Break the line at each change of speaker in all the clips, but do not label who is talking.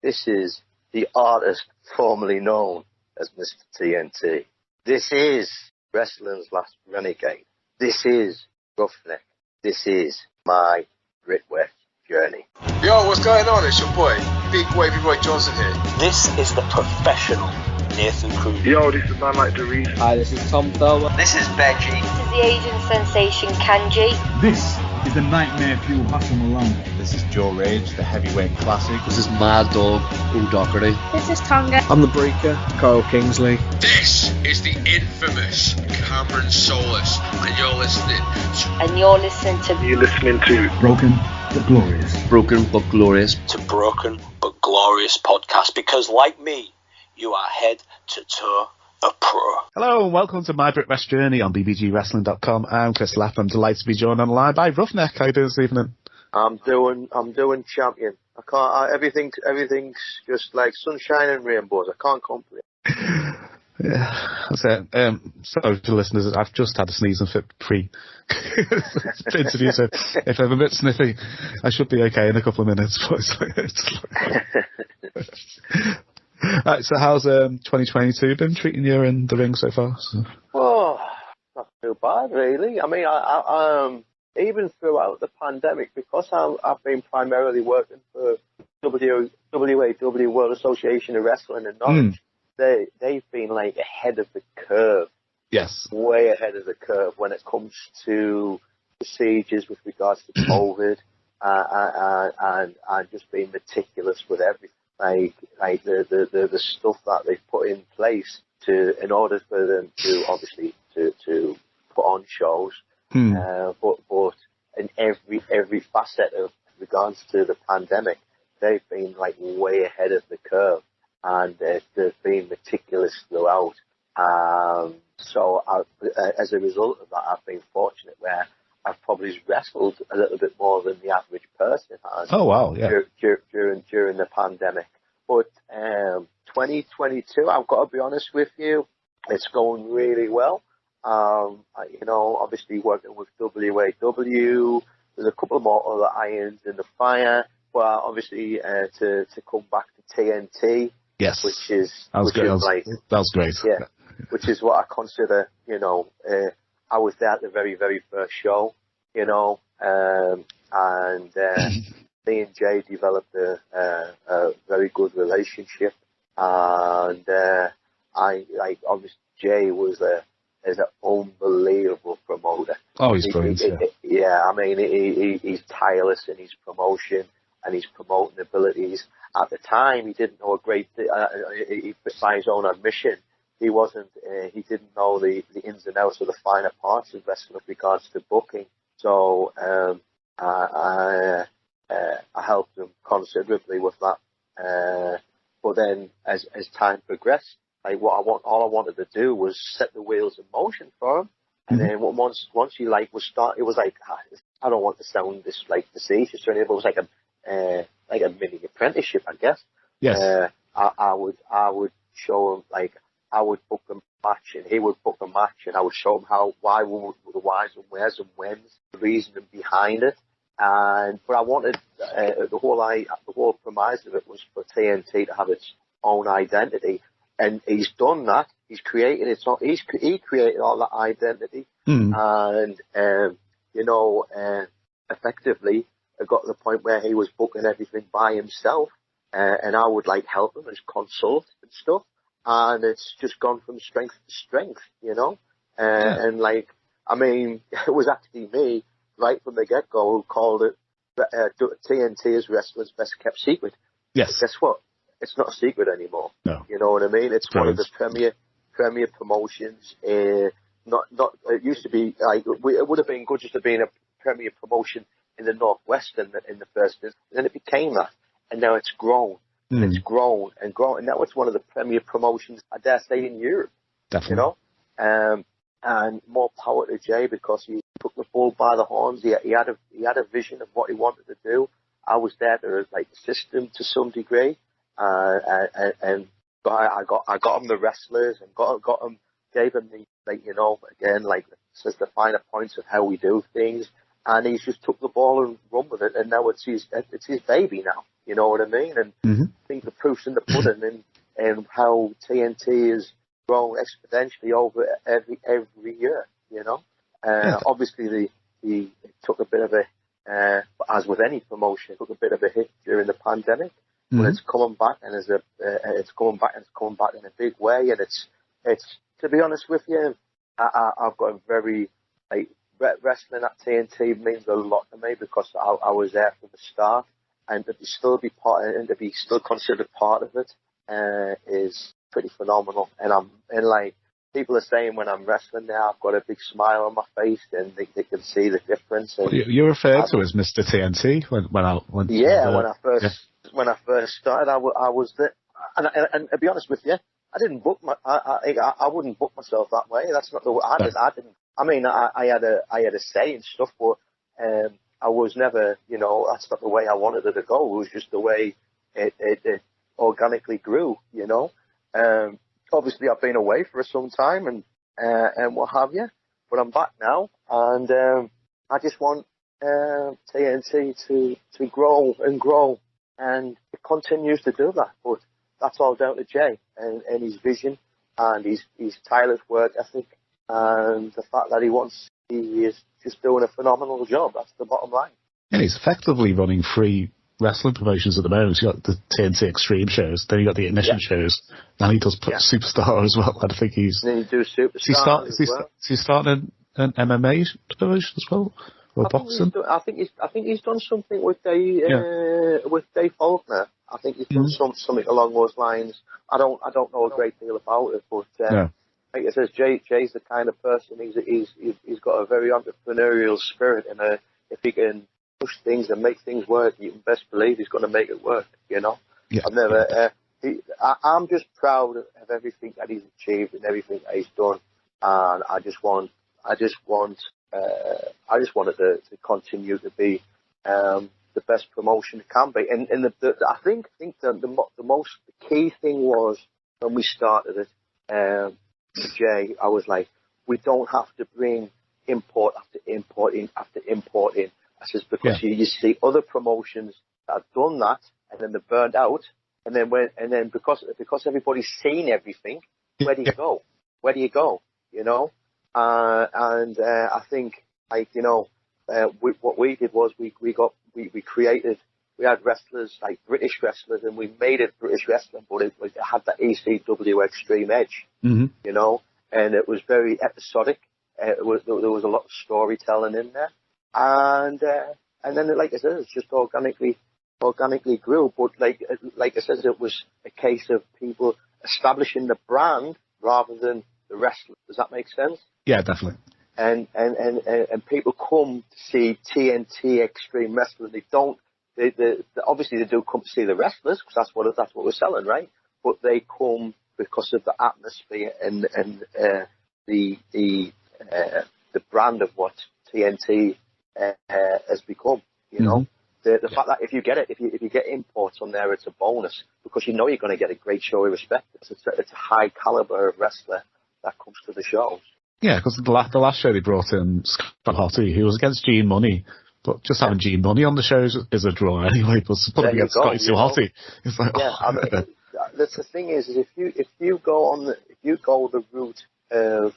This is the artist formerly known as Mr TNT. This is wrestling's last renegade. This is Ruffneck. This is my Britwest journey.
Yo, what's going on? It's your boy, Big Wavy Roy Johnson here.
This is the professional Nathan Cruz.
Yo, this is Man Like Derice.
Hi, this is Tom Thurber.
This is Veggie.
This is the Asian sensation Kanji.
This is the Nightmare Fuel Hassan Malone.
This is Joe Rage, the Heavyweight Classic.
This is Mad Dog O'Doherty.
This is Tonga.
I'm the Breaker, Carl Kingsley.
This is the infamous Cameron Solis, and you're listening
to
Broken but Glorious.
Broken but Glorious.
To Broken but Glorious podcast, because like me, you are head to toe a pro.
Hello and welcome to my Britwest journey on bbgwrestling.com. I'm Chris Lappin. I'm delighted to be joined on the line by Ruffneck. How you doing this evening?
I'm doing champion. Everything's just like sunshine and rainbows. I can't complain.
Yeah, that's it. Sorry to listeners, I've just had a sneezing fit pre-interview, so if I'm a bit sniffy, I should be okay in a couple of minutes. Right, so how's 2022 been treating you in the ring so far? So.
Oh, not too bad, really. I mean, I even throughout the pandemic, because I've been primarily working for WAW World Association of Wrestling and Norwich, they've been like ahead of the curve.
Yes. Way
ahead of the curve when it comes to procedures with regards to COVID and just being meticulous with everything. Like the stuff that they've put in place in order for them to obviously to put on shows, but in every facet of regards to the pandemic, they've been like way ahead of the curve, and they've been meticulous throughout. So as a result of that, I've been fortunate where I've probably wrestled a little bit more than the average person has.
Oh wow! Yeah.
During the pandemic, but 2022, I've got to be honest with you, it's going really well. Obviously working with WAW, there's a couple more other irons in the fire. But obviously to come back to TNT,
yes,
that was great. Yeah, which is what I consider. I was there at the very, very first show. And me and Jay developed a very good relationship, and obviously Jay is an unbelievable promoter.
Oh, he's brilliant.
I mean, he's tireless in his promotion and his promoting abilities. At the time, he didn't know a great by his own admission. He didn't know the ins and outs of the finer parts of wrestling with regards to booking. So I helped him considerably with that. But then, as time progressed, all I wanted to do was set the wheels in motion for him. And then once he was start, it was like, I don't want to sound this like facetious or anything, but it was like a mini apprenticeship, I guess.
Yes.
I would show him, I would book a match and he would book a match, and I would show him why the whys and wheres and whens, the reasoning behind it. But I wanted the whole premise of it was for TNT to have its own identity, and he's done that. He's created its own. He created all that identity, and effectively it got to the point where he was booking everything by himself, and I would help him as consult and stuff. And it's just gone from strength to strength, and I mean, it was actually me right from the get-go who called it TNT is wrestling's best kept secret.
Yes.
Guess what? It's not a secret anymore.
No.
You know what I mean? It's one of the premier promotions. It used to be it would have been good just to be in a premier promotion in the Northwest in the first instance. Then it became that, and now it's grown. It's grown and grown, and now it's one of the premier promotions, I dare say, in Europe.
Definitely.
And more power to Jay, because he took the bull by the horns. He had a vision of what he wanted to do. I was there to assist him to some degree, and I got him the wrestlers and got him, gave him the says the finer points of how we do things, and he's just took the ball and run with it, and now it's his baby now. You know what I mean? And I think the proof's in the pudding and how TNT has grown exponentially over every year, you know. Obviously, it took a bit of a, as with any promotion, it took a bit of a hit during the pandemic, but it's coming back and it's coming back in a big way. And it's to be honest with you, I've got a very wrestling at TNT means a lot to me because I was there from the start, and to still be still considered part of it is pretty phenomenal. And people are saying when I'm wrestling now, I've got a big smile on my face, and they can see the difference. And
you referred to as Mr TNT when I first started, I was the, and to be honest with you, I didn't book I wouldn't book myself that way. That's not the way I didn't. I mean, I had a say and stuff, but I was never, you know, that's not the way I wanted it to go. It was just the way it organically grew, you know. Obviously, I've been away for some time and what have you, but I'm back now, and I just want TNT to grow and grow, and it continues to do that. But that's all down to Jay and his vision and his tireless work ethic, and the fact that he is just doing a phenomenal job. That's the bottom line. And he's effectively running 3 wrestling promotions at the moment. You've got the TNT Extreme shows, then you got the Ignition shows, and he does Superstar as well. I think he's.
And then you do Superstar. Is
he starting an MMA promotion as well, or boxing?
I think he's done something with Dave Faulkner. I think he's done something along those lines. I don't know a great deal about it, but like I says, Jay's the kind of person. He's got a very entrepreneurial spirit, and if he can push things and make things work, you can best believe he's going to make it work. You know, I'm just proud of everything that he's achieved and everything that he's done, and I just want it to continue to be the best promotion it can be. And I think the key thing was when we started it, Jay, I was like, we don't have to bring import after import in after import in. I says, because you see other promotions that have done that, and then they're burned out, and then because everybody's seen everything, where do you go? Where do you go? You know, and I think, like, you know, what we did was we had wrestlers, like British wrestlers, and we made it British wrestling, but it had that ECW extreme edge, you know, and it was very episodic. There was a lot of storytelling in there, and then, like I said, it's just organically grew. But like I said, it was a case of people establishing the brand rather than the wrestler. Does that make sense?
Yeah, definitely.
And people come to see TNT Extreme Wrestling. Obviously they do come to see the wrestlers because that's what we're selling, right? But they come because of the atmosphere and the brand of what TNT has become. You know, the fact that if you get imports on there, it's a bonus because you know you're going to get a great show of respect. It's a high caliber of wrestler that comes to the shows.
Yeah, because the last show they brought in Scott Hottie, who was against Gene Money, but just having Gene Money on the shows is a draw anyway. But put him against Scotty Sue Hottie, it's like,
that's the thing is if you go the route of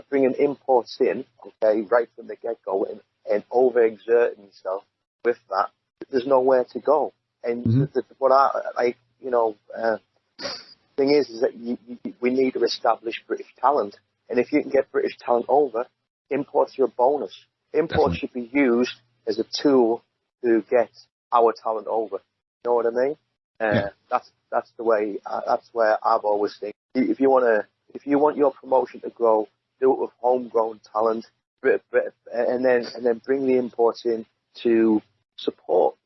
bringing imports in, okay, right from the get go, and overexerting yourself with that, there's nowhere to go. And thing is that we need to establish British talent. And if you can get British talent over, imports are a bonus. Imports should be used as a tool to get our talent over. You know what I mean? That's the way. That's where I've always think. If you want your promotion to grow, do it with homegrown talent, and then bring the imports in to support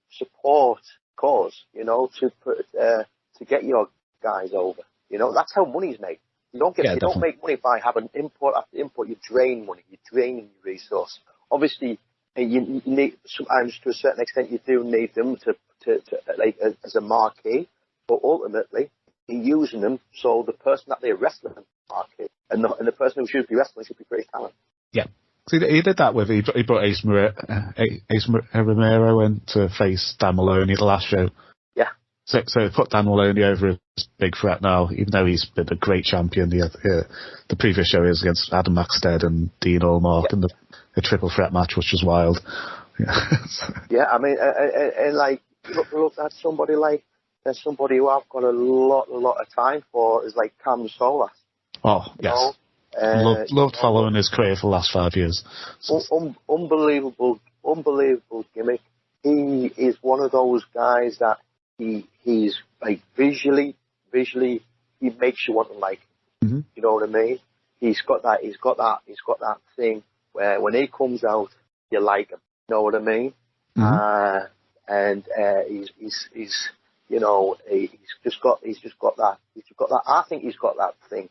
cause. You know, to get your guys over. You know, that's how money's made. You don't make money by having import after import. You drain money. You're draining your resource. Obviously, you need sometimes to a certain extent you do need them to like as a marquee, but ultimately you're using them so the person that they're wrestling is marquee, and the person who should be wrestling should be British talent.
Yeah,
See, he did that with, he brought Ace Romero in to face Dan Maloney at the last show.
Yeah.
So he put Dan Maloney over as big threat now, even though he's been a great champion. The previous show is against Adam Maxted and Dean Allmark in the triple threat match, which was wild.
Yeah, I mean, and like, look at somebody like, there's somebody who I've got a lot of time for, is like Cam Solas.
Oh, yes. Loved following his career for the last 5 years.
Unbelievable gimmick. He is one of those guys that he's like visually, he makes you want to like him. Mm-hmm. You know what I mean? He's got that thing where when he comes out, you like him. You know what I mean? Mm-hmm. He's you know, he's just got that. I think he's got that thing.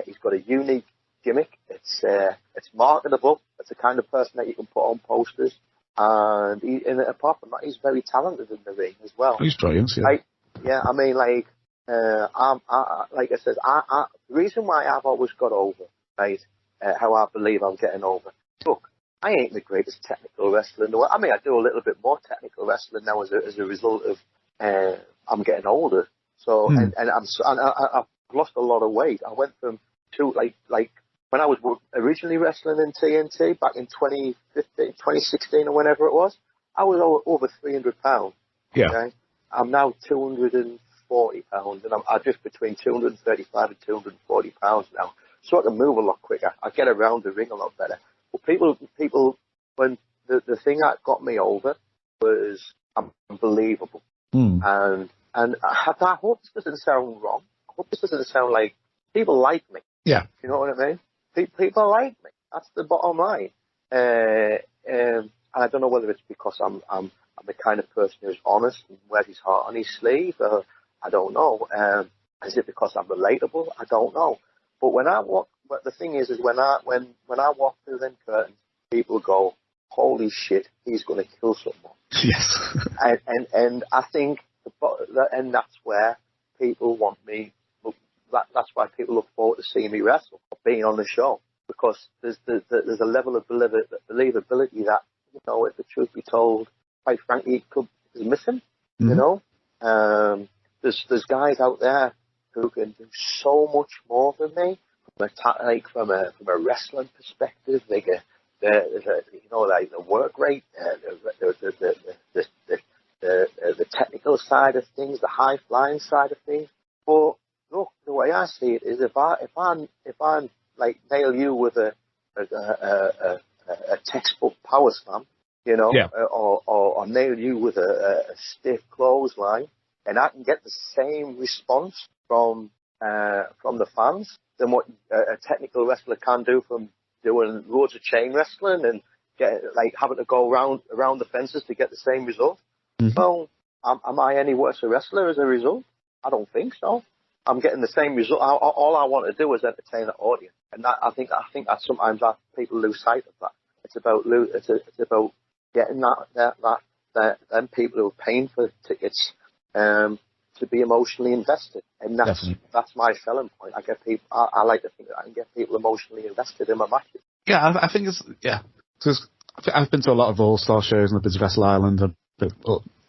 He's got a unique gimmick. It's marketable. It's the kind of person that you can put on posters. And apart from that, he's very talented in the ring as well.
He's brilliant. Yeah.
I mean, like I said, the reason why I've always got over, right? How I believe I'm getting over. Look, I ain't the greatest technical wrestler in the world. I mean, I do a little bit more technical wrestling now as a result of I'm getting older. So and I've lost a lot of weight. I went from like when I was originally wrestling in TNT back in 2016 or whenever it was, I was over 300 pounds.
Yeah.
Okay? I'm now 240 pounds, and I'm just between 235 and 240 pounds now. So I can move a lot quicker. I get around the ring a lot better. But people, when the thing that got me over was unbelievable. And I hope this doesn't sound wrong. I hope this doesn't sound like people like me.
Yeah.
You know what I mean? People like me. That's the bottom line. And I don't know whether it's because I'm the kind of person who's honest and wears his heart on his sleeve. I don't know. Is it because I'm relatable? I don't know. But when I walk, but the thing is when I walk through them curtains, people go, "Holy shit, he's going to kill someone."
Yes.
and I think, and that's where people want me. That's why people look forward to seeing me wrestle or being on the show, because there's a level of believability that, you know, if the truth be told, quite frankly, is missing. Mm-hmm. You know, there's guys out there who can do so much more than me, from a wrestling perspective. They get the work rate, the technical side of things, the high flying side of things. But look, the way I see it is, if I like nail you with a textbook power slam, you know, or nail you with a stiff clothesline, and I can get the same response from the fans than what a technical wrestler can do from doing loads of chain wrestling and having to go around the fences to get the same result. Mm-hmm. Well, am I any worse a wrestler as a result? I don't think so. I'm getting the same result. All I want to do is entertain the audience, and I think that sometimes people lose sight of that. It's about getting them people who are paying for tickets to be emotionally invested, and that's my selling point. I get people. I like to think that I can get people emotionally invested in my matches.
Yeah, I think it's Because I've been to a lot of All-Star shows, and I've been to Wrestle Island and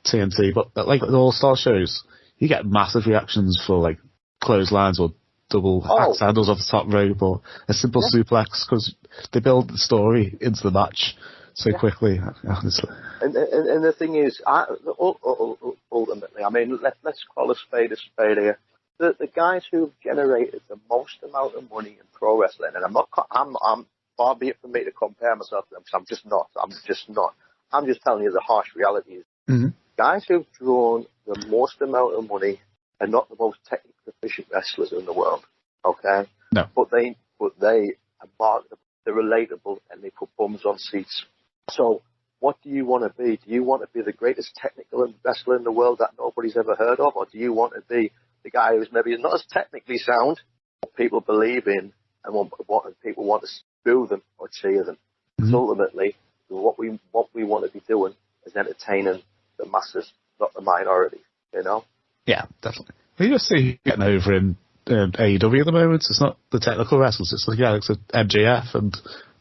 TNT, but like the All-Star shows, you get massive reactions for like clotheslines or double axe handles off the top rope or a simple suplex, because they build the story into the match so quickly. Honestly.
And the thing is, ultimately, I mean, let's call a spade here. The guys who've generated the most amount of money in pro wrestling, and I'm far be it for me to compare myself to them, because I'm just not. I'm just telling you the harsh reality is. Mm-hmm. Guys who've drawn the most amount of money are not the most technically efficient wrestlers in the world. Okay?
No.
But they are marketable, they're relatable, and they put bums on seats. So, what do you want to be? Do you want to be the greatest technical wrestler in the world that nobody's ever heard of? Or do you want to be the guy who's maybe not as technically sound, but people believe in, and people want to boo them or cheer them? Mm-hmm. So ultimately, what we want to be doing is entertaining the masses, not the minority, you know?
Yeah, definitely. You just see getting over in AEW at the moment. It's not the technical wrestlers, it's like MJF and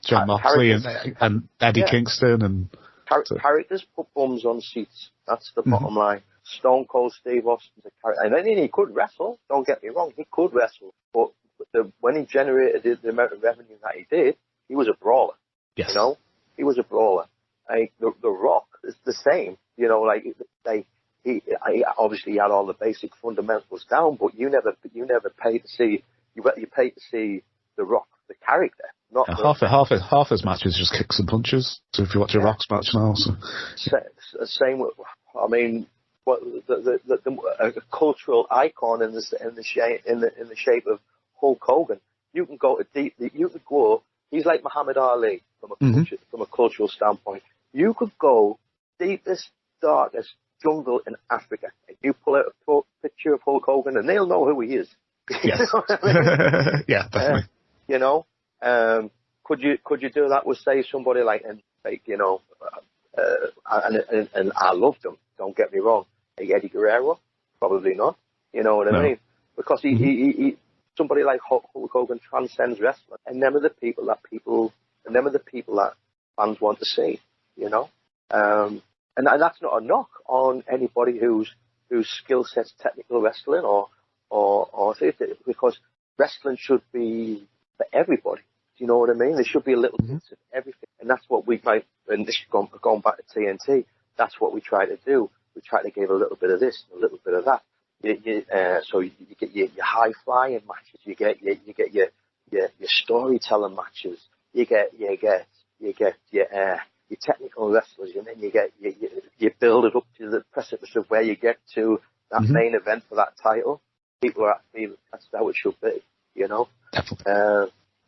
John Moxley and Eddie Kingston and
characters put bums on seats. That's the bottom line. Stone Cold Steve Austin's a character, and then he could wrestle. Don't get me wrong, he could wrestle, but when he generated the amount of revenue that he did, he was a brawler.
Yes.
You know, he was a brawler. Like the Rock is the same. You know, he obviously had all the basic fundamentals down, but you never paid to see. You paid to see the Rock, the character. Not
half his matches just kicks and punches. So if you watch a Rock's match now,
same with, I mean, what a cultural icon in the shape of Hulk Hogan. You can go he's like Muhammad Ali from a cultural standpoint. You could go deepest, darkest jungle in Africa, and you pull out a picture of Hulk Hogan, and they'll know who he is.
Yes. Yeah, definitely.
You know, could you do that with, say, somebody like you know, and I loved him. Don't get me wrong. Like Eddie Guerrero, probably not. You know what I mean? Because he somebody like Hulk Hogan transcends wrestling, and them are the people that fans want to see. You know, and that's not a knock on anybody whose skill set's technical wrestling or because wrestling should be for everybody. Do you know what I mean? There should be a little bit of everything, and that's what we might. And this going back to TNT, that's what we try to do. We try to give a little bit of this, a little bit of that. So you get your high flying matches, you get your storytelling matches, you get your technical wrestlers, and then you build it up to the precipice of where you get to that main event for that title. People are happy. That's how it should be, you know.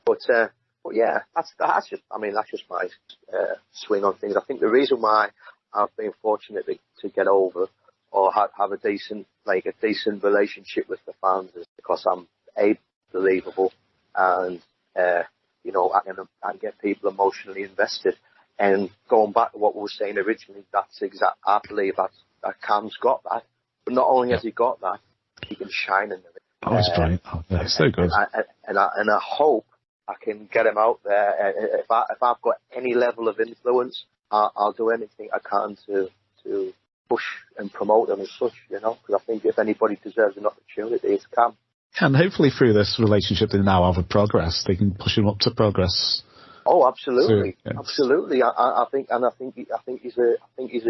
But yeah, that's just my swing on things. I think the reason why I've been fortunate to get over or have a decent relationship with the fans is because I'm believable, and you know, I can get people emotionally invested. And going back to what we were saying originally, I believe that Cam's got that. But not only has he got that, he can shine in it.
Oh, it's brilliant. Oh, yeah, it's so good.
And I hope I can get him out there. If I've got any level of influence, I'll do anything I can to push and promote him as such, you know, because I think if anybody deserves an opportunity, it's Cam.
And hopefully through this relationship they now have with Progress, they can push him up to Progress.
Oh, absolutely,
so, yeah.
Absolutely. I think he's a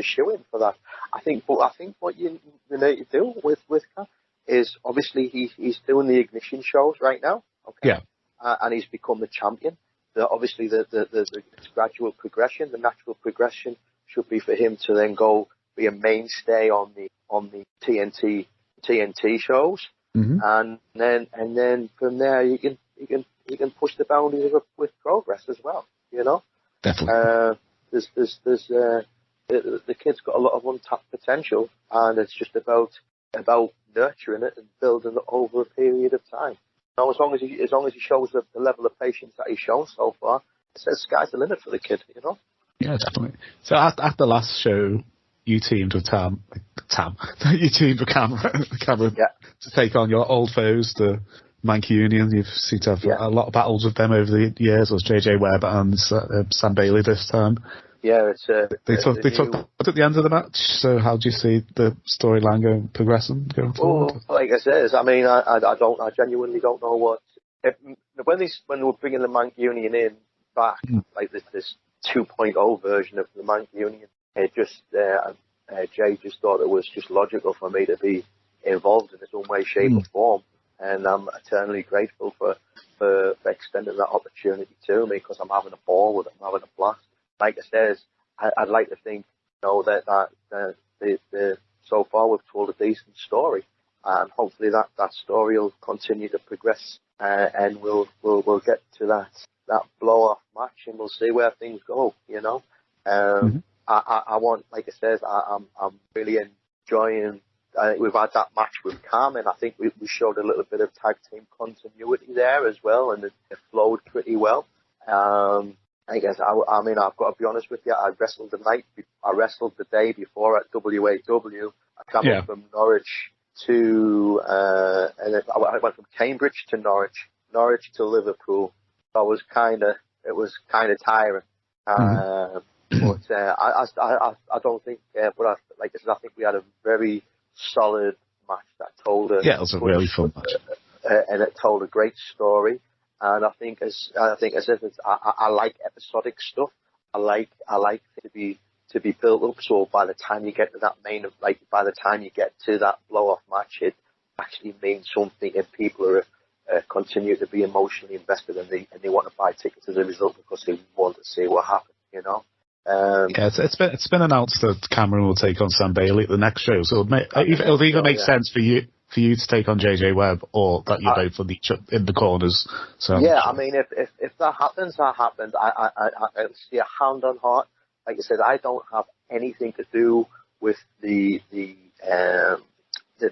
shoo-in for that. I think what you need to do with Cam is obviously he's doing the Ignition shows right now. Okay.
Yeah.
And he's become the champion. Obviously the gradual progression, the natural progression should be for him to then go be a mainstay on the TNT shows, and then from there you can push the boundaries with Progress as well. You know,
definitely.
The kid's got a lot of untapped potential, and it's just about nurturing it and building it over a period of time. Now, as long as he shows the level of patience that he's shown so far, it says sky's the limit for the kid. You know.
Yeah, definitely. So at the last show, you teamed with Tam. You teamed with Cameron to take on your old foes, the Mancunian. You seem to have a lot of battles with them over the years. It was JJ Webb and Sam Bailey this time.
Yeah, it's
they took at the end of the match. So how do you see the storyline going forward?
Well, like I said, I mean, I genuinely don't know what when they were bringing the Mancunian in back, like this 2.0 version of the Mancunian. It just Jay just thought it was just logical for me to be involved in some way, shape, or form, and I'm eternally grateful for extending that opportunity to me because I'm having a ball with it. I'm having a blast. Like I said, I'd like to think, you know, that so far we've told a decent story, and hopefully that story will continue to progress, and we'll get to that blow off match, and we'll see where things go. You know, I want, like I said, I'm really enjoying. We've had that match with Cam, and I think we showed a little bit of tag team continuity there as well, and it flowed pretty well. I guess I mean I've got to be honest with you. I wrestled the day before at WAW. I travelled from Norwich to and I went from Cambridge to Norwich to Liverpool. I was kind of it was kind of tiring. But I don't think. But like I said, I think we had a very solid match that told a
it was a really fun match,
and it told a great story. And I think as if I like episodic stuff. I like to be built up. So by the time you get to that by the time you get to that blow off match, it actually means something, and people are continue to be emotionally invested, and they want to buy tickets as a result because they want to see what happens. You know.
It's been announced that Cameron will take on Sam Bailey at the next show, so it'll either make sense for you to take on JJ Webb, or that you're both on each in the corners. So
I mean, if that happens, that happens. I see a hand on heart. Like I said, I don't have anything to do with the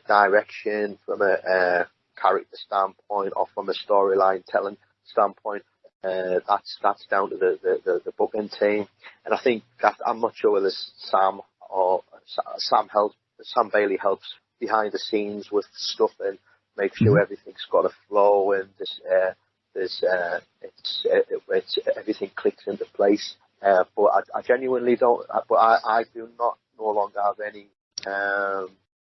direction from a character standpoint or from a storyline telling standpoint. That's down to the booking team, and I think that I'm not sure whether Sam Bailey helps behind the scenes with stuff and make sure everything's got a flow and everything clicks into place. But I genuinely don't. But I do not no longer have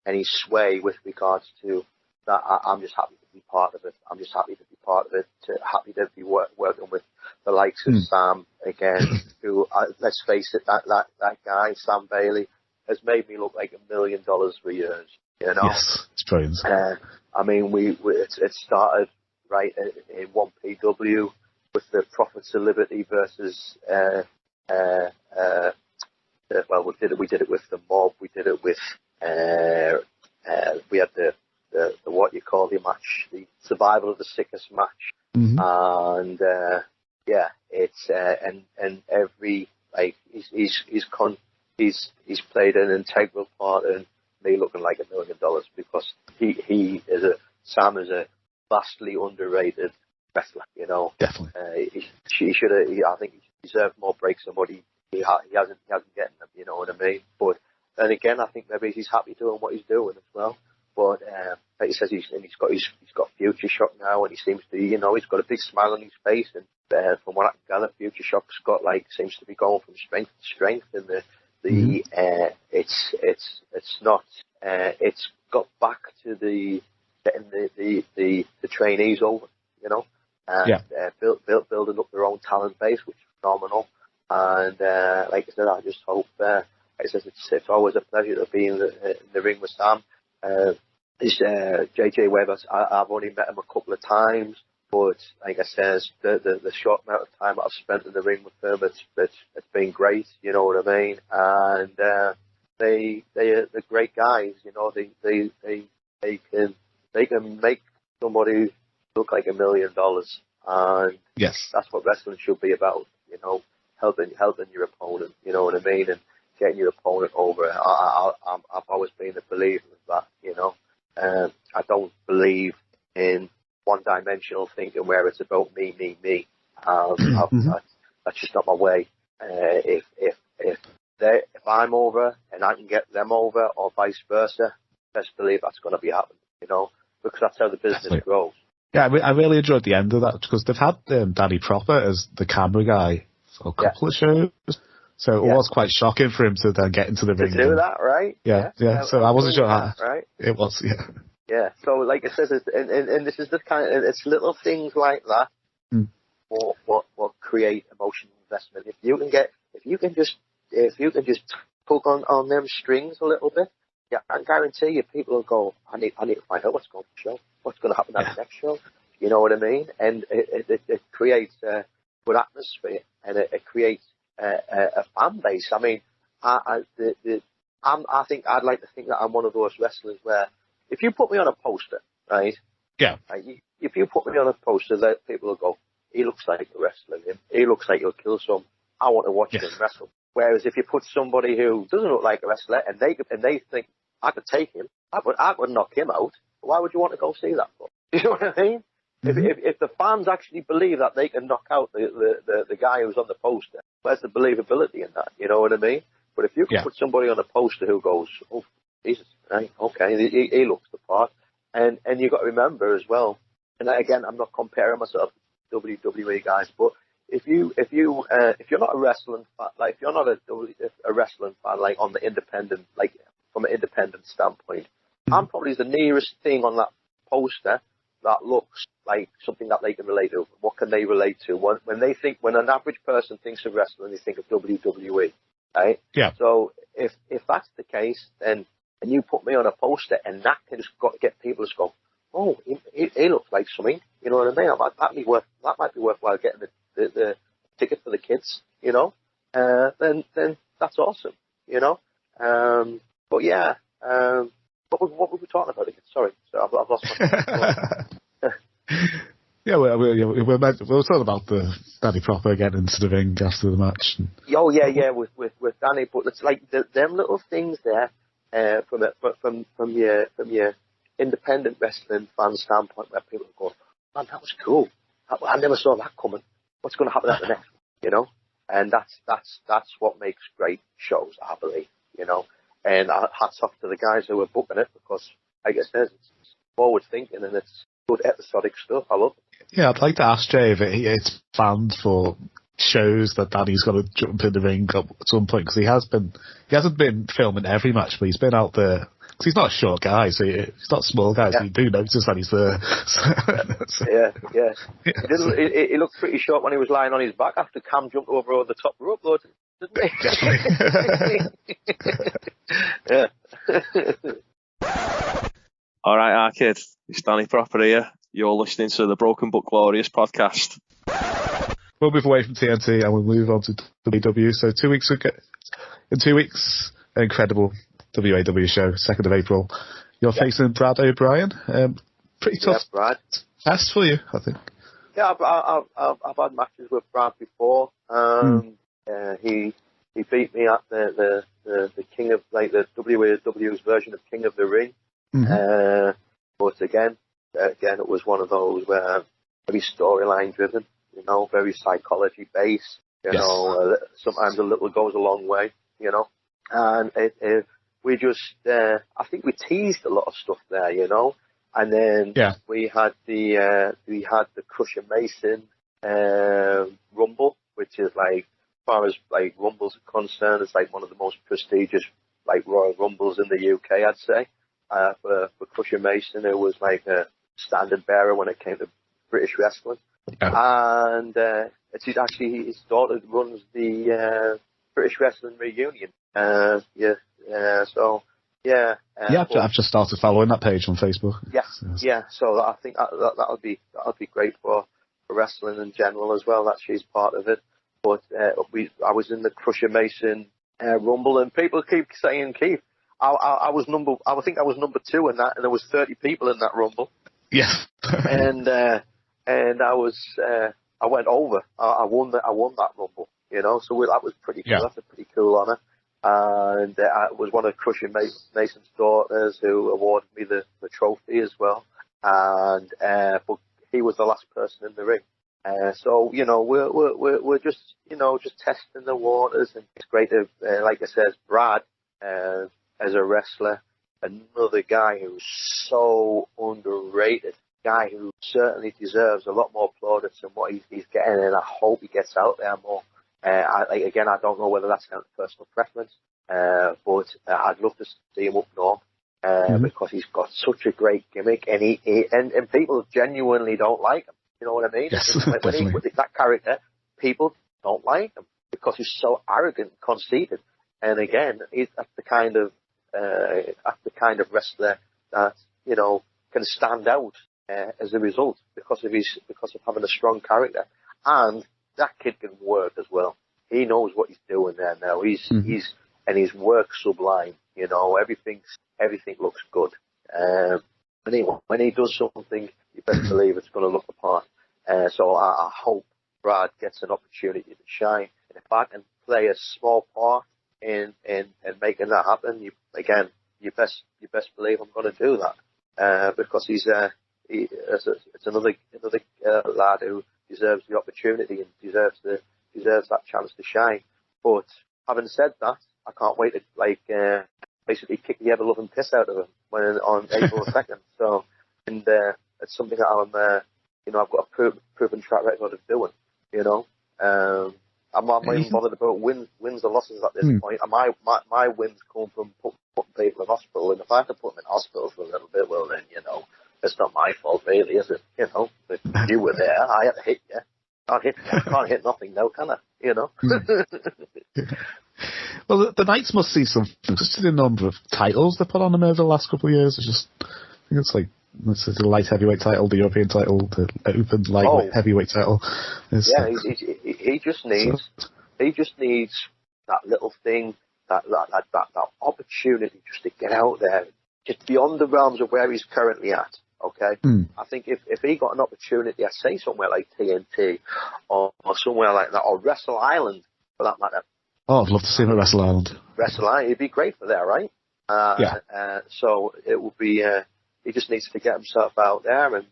any sway with regards to that. I'm just happy to be part of it. I'm just happy to be part of it. Happy to be working with the likes of Sam again. Who, let's face it, that guy Sam Bailey has made me look like $1 million for years. You know?
Yes, it's brilliant.
I mean, it started right in 1PW with the Prophets of Liberty versus. Well, we did it with the Mob. We did it with. We had the what you call the match, the Survival of the Sickest match, and it's and every he's played an integral part in me looking like $1 million because Sam is a vastly underrated wrestler. You know,
definitely.
He should have. I think he deserved more breaks than what he hasn't getting them. You know what I mean? But then again, I think maybe he's happy doing what he's doing as well. But like he says, he's got Future Shock now, and he seems to, he's got a big smile on his face. And from what I can gather, Future Shock's got seems to be going from strength to strength. And it's got back to getting the trainees over, building up their own talent base, which is phenomenal. And like I said, I just hope. Like I said, it's always a pleasure to be in the ring with Sam. This JJ Webb, I've only met him a couple of times, but like I said, the short amount of time I've spent in the ring with him, it's been great. You know what I mean? And they're great guys. You know, they can make somebody look like $1 million, and
yes, that's
what wrestling should be about. You know, helping your opponent. You know what I mean? And getting your opponent over. I've always been a believer of that, you know. I don't believe in one-dimensional thinking where it's about me. That's just not my way. If I'm over and I can get them over, or vice versa, best believe that's going to be happening, you know, because that's how the business grows.
Yeah, I really enjoyed the end of that because they've had Danny Proper as the camera guy for a couple of shows. So it was quite shocking for him to then get into the ring.
To do that, right?
Yeah. So I wasn't sure how.
Right?
It was, yeah.
Yeah. So like it says, and this is the kind of, it's little things like that what create emotional investment. If you can just tug on them strings a little bit, yeah, I guarantee you people will go, I need to find out what's going to show, what's going to happen at the next show. You know what I mean? And it creates a good atmosphere, and it creates a fan base. I mean, I think I'd like to think that I'm one of those wrestlers where if you put me on a poster, right?
Yeah.
Right, if you put me on a poster, that people will go, he looks like a wrestler. He looks like he'll kill some. I want to watch him wrestle. Whereas if you put somebody who doesn't look like a wrestler and they think I could take him, I would knock him out. Why would you want to go see that for? You know what I mean? If the fans actually believe that they can knock out the guy who's on the poster, where's the believability in that? You know what I mean? But if you can put somebody on a poster who goes, oh, Jesus, right, okay, he looks the part. And you've got to remember as well, and again, I'm not comparing myself to WWE guys, but you're not a wrestling fan, like if you're not a wrestling fan, like on the independent, like from an independent standpoint, I'm probably the nearest thing on that poster that looks like something that they can relate to. What can they relate to? When an average person thinks of wrestling, they think of WWE, right?
Yeah.
So if that's the case, then and you put me on a poster, and that can just get people to go, oh, he looks like something. You know what I mean? That might be worthwhile getting the ticket for the kids. You know, then that's awesome. You know, but yeah. What were we talking about again? Sorry, I've lost my.
Yeah, we were talking about the Danny Proper getting into the ring after the match.
Oh yeah, with Danny, but it's like them little things there, from your independent wrestling fan standpoint, where people go, man, that was cool. I never saw that coming. What's going to happen at the next one? You know, and that's what makes great shows, I believe. You know. And hats off to the guys who were booking it, because, like I said, it's forward thinking and it's good episodic stuff. I love it.
Yeah, I'd like to ask Jay if it's planned for shows that Danny's got to jump in the ring at some point, because he hasn't been filming every match, but he's been out there. Because he's not a short guy, so he's not a small guy, so you do notice that he's there. Yeah.
He looked pretty short when he was lying on his back after Cam jumped over the top rope, though, didn't he? Yeah.
All right, Arcade. It's Danny Proper here. You're listening to the Broken But Glorious podcast.
We'll move away from TNT and we'll move on to WW. So 2 weeks ago, in 2 weeks, an incredible WAW show, 2nd of April. You're facing Brad O'Brien. Pretty tough test for you, I think.
Yeah, I've had matches with Brad before. He beat me at the King of, like, the WAW's version of King of the Ring. But again, it was one of those where very storyline driven, you know, very psychology based, you know, sometimes a little goes a long way, you know, and we just, I think we teased a lot of stuff there, you know, and then we had the Crusher Mason, Rumble, which is like, as far as like Rumbles are concerned, it's like one of the most prestigious like Royal Rumbles in the UK, I'd say. For Crusher Mason, who was like a standard bearer when it came to British wrestling, and it's actually his daughter runs the British Wrestling Reunion. I've
just started following that page on Facebook.
So I think that would be great for wrestling in general as well, that she's part of it. But I was in the Crusher Mason Rumble, and people keep saying, Keith, I think I was number 2 in that, and there was 30 people in that Rumble.
Yeah.
and I went over. I won that Rumble, you know. So that was pretty cool. That's a pretty cool honor. And I was one of Crusher Mason's daughters who awarded me the trophy as well. And but he was the last person in the ring. So, you know, we're just, you know, just testing the waters, and it's great to, like I said, Brad, as a wrestler, another guy who's so underrated, guy who certainly deserves a lot more plaudits than what he's getting, and I hope he gets out there more. I don't know whether that's down to personal preference, but I'd love to see him up north, because he's got such a great gimmick, and people genuinely don't like him. You know what I mean?
Yes,
when with that character, people don't like him because he's so arrogant and conceited. And again, that's the kind of wrestler that, you know, can stand out as a result because of having a strong character. And that kid can work as well. He knows what he's doing there now. His work's sublime. You know, everything looks good. When he does something, you better believe it's going to look the part. So I hope Brad gets an opportunity to shine. And if I can play a small part in making that happen, you best believe I'm going to do that. Because it's another lad who deserves the opportunity and deserves that chance to shine. But having said that, I can't wait to basically kick the ever-loving piss out of him on April 2nd. So, and it's something that I've got a proven track record of doing, you know. I'm not even bothered about wins or losses at this point. My wins come from putting people in hospital, and if I have to put them in hospital for a little bit, well then, it's not my fault really, is it? If you were there, I had to hit you. Can't hit nothing now, can I?
Well, the Knights must see something. Just the number of titles they put on them over the last couple of years. I think it's like the light heavyweight title, the European title, the open lightweight heavyweight title.
He just needs that little thing, that opportunity just to get out there, just beyond the realms of where he's currently at. Okay, I think if he got an opportunity, I'd say somewhere like TNT or somewhere like that, or Wrestle Island for that matter.
Oh, I'd love to see him at Wrestle Island.
Wrestle Island, he'd be great for there, right? So it would be. He just needs to get himself out there and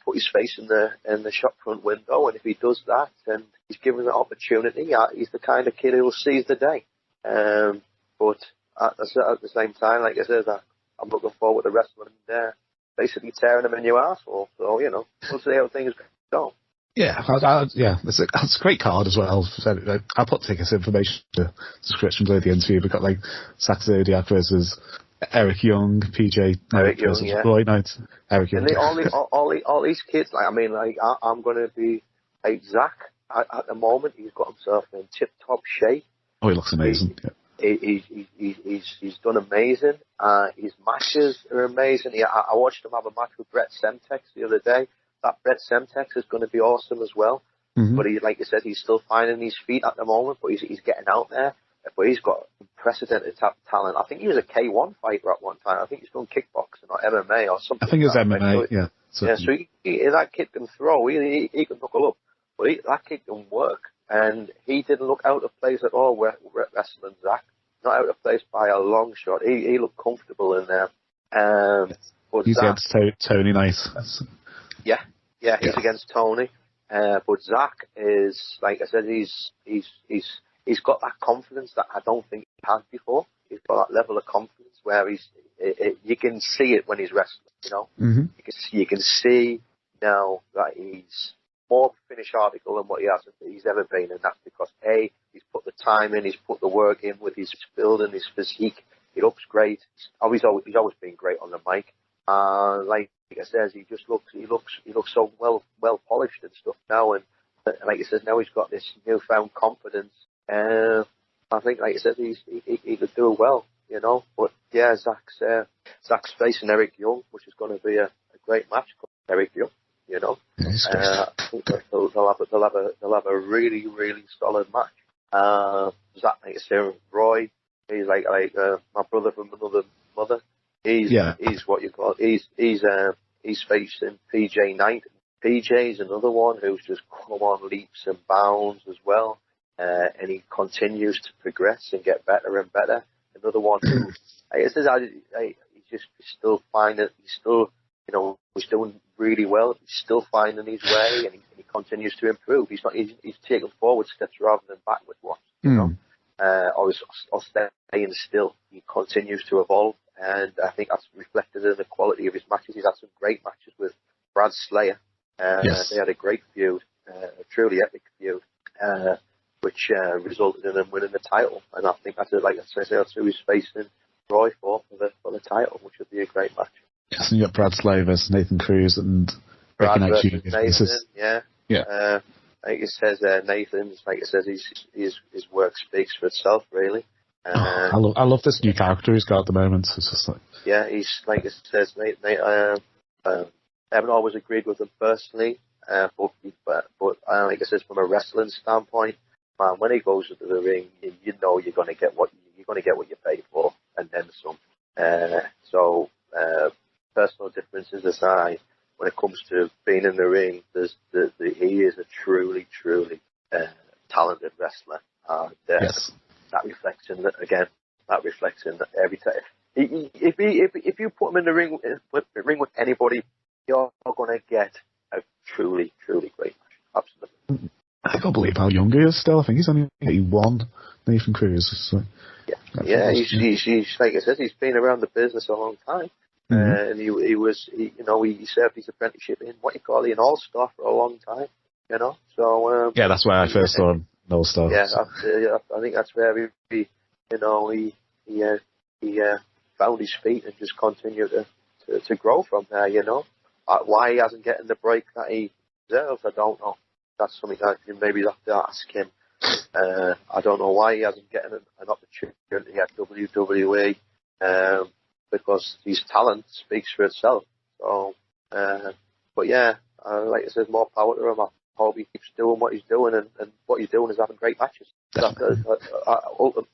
put his face in the shop front window. And if he does that, and he's given the opportunity, he's the kind of kid who will seize the day. But at the same time, like I said, I'm looking forward to wrestling him there. Basically tearing them in your arsehole. So, we'll see how things go.
Yeah, it's a great card as well. I'll put tickets information in the description below the interview. We've got like ZAK ZODIAC versus Eric Young, PJ Knight versus Roy Knight, Eric Young.
And all these kids, I'm going to be like ZAK at the moment. He's got himself in tip-top shape.
Oh, he looks amazing.
He's done amazing. His matches are amazing. I watched him have a match with Brett Semtex the other day. That Brett Semtex is going to be awesome as well. But like you said, he's still finding his feet at the moment, but he's getting out there. But he's got unprecedented talent. I think he was a K1 fighter at one time. I think he's done kickboxing or MMA or something.
I think it's MMA, yeah.
So that kid can throw. He can knuckle up. But that kid can work. And he didn't look out of place at all wrestling ZAK. Not out of place by a long shot. He looked comfortable in there. But
he's against Tony Knight.
Yeah, he's against Tony. But ZAK is, like I said, he's got that confidence that I don't think he had before. He's got that level of confidence where you can see it when he's wrestling. You can see now that he's more of a finished article than what he's ever been, and that's because he's put the time in, he's put the work in with his build and his physique. He looks great. He's always been great on the mic. Like I said, he looks so well polished and stuff now, and like I said, now he's got this newfound confidence. I think, like I said, he could do well, But yeah, ZAK's facing Eric Young, which is going to be a great match. Eric Young, I think they'll have a really, really solid match. ZAK, like I said, Roy, he's like my brother from another mother. He's what you call he's facing PJ Knight. PJ's another one who's just come on leaps and bounds as well. And he continues to progress and get better and better. Another one who, he's still finding, he's doing really well. He's still finding his way, and he continues to improve. He's taking forward steps rather than backward ones, or staying still. He continues to evolve, and I think that's reflected in the quality of his matches. He's had some great matches with Brad Slayer. They had a great feud, a truly epic feud. Which resulted in him winning the title, and I think that's who he's facing Roy for the title, which would be a great match.
Yes, and you got Brad Slayer versus Nathan Cruz and
Brad versus Nathan. Like it says, Nathan's, like it says, his work speaks for itself, really.
I love this new character he's got at the moment. It's just like
he's like it says, I haven't always agreed with him personally, but like I says, from a wrestling standpoint. Man, when he goes into the ring, you're going to get what you pay for, and then some. Personal differences aside, when it comes to being in the ring, he is a truly talented wrestler. That reflects in that every time. If you put him in the ring with anybody, you're going to get a truly great match. Absolutely.
I can't believe how young he is still. I think he's only 81, Nathan Cruz. So,
he's like I said, he's been around the business a long time. And he served his apprenticeship in what you call an all-star for a long time. you know. So
yeah, that's where I first saw him. No Star.
Yeah, I think that's where he found his feet and just continued to grow from there. You know, why he hasn't getting the break that he deserves, I don't know. That's something that you maybe have to ask him. I don't know why he hasn't getting an opportunity at WWE, because his talent speaks for itself. So, but yeah, like I said, more power to him. I hope he keeps doing what he's doing, and what he's doing is having great matches.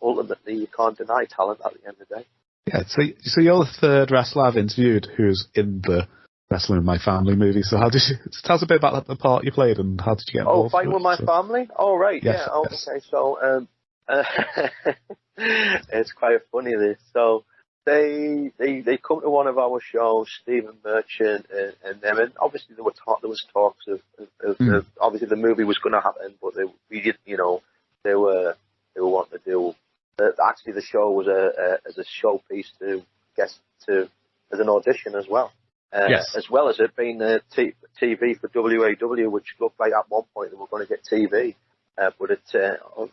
Ultimately, you can't deny talent at the end of the day.
Yeah, so you're the third wrestler I've interviewed who's in the Wrestling with My Family movie. So how did you tell us a bit about the part you played and how did you get involved?
Oh, Fighting with My Family? Oh, right,
yes,
yeah. Oh,
yes.
Okay, so it's quite funny this. So they come to one of our shows, Stephen Merchant and them, and obviously there was talks of obviously the movie was going to happen, but they were wanting to do. Actually, the show was as a showpiece to as an audition as well.
Yes.
As well as it being TV for WAW, which looked like at one point they were going to get TV, but it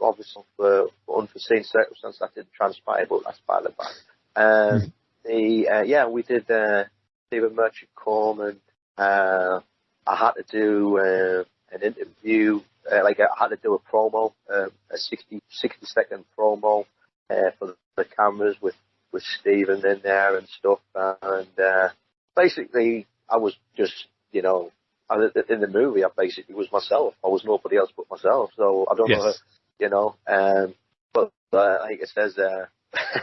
obviously for unforeseen circumstances that didn't transpire. But that's by the by. We did Stephen Merchant come, and I had to do an interview. I had to do a promo, a 60-second promo for the cameras with Stephen in there and stuff, and basically I was just, in the movie I basically was myself. I was nobody else but myself. So I don't know, but like it says,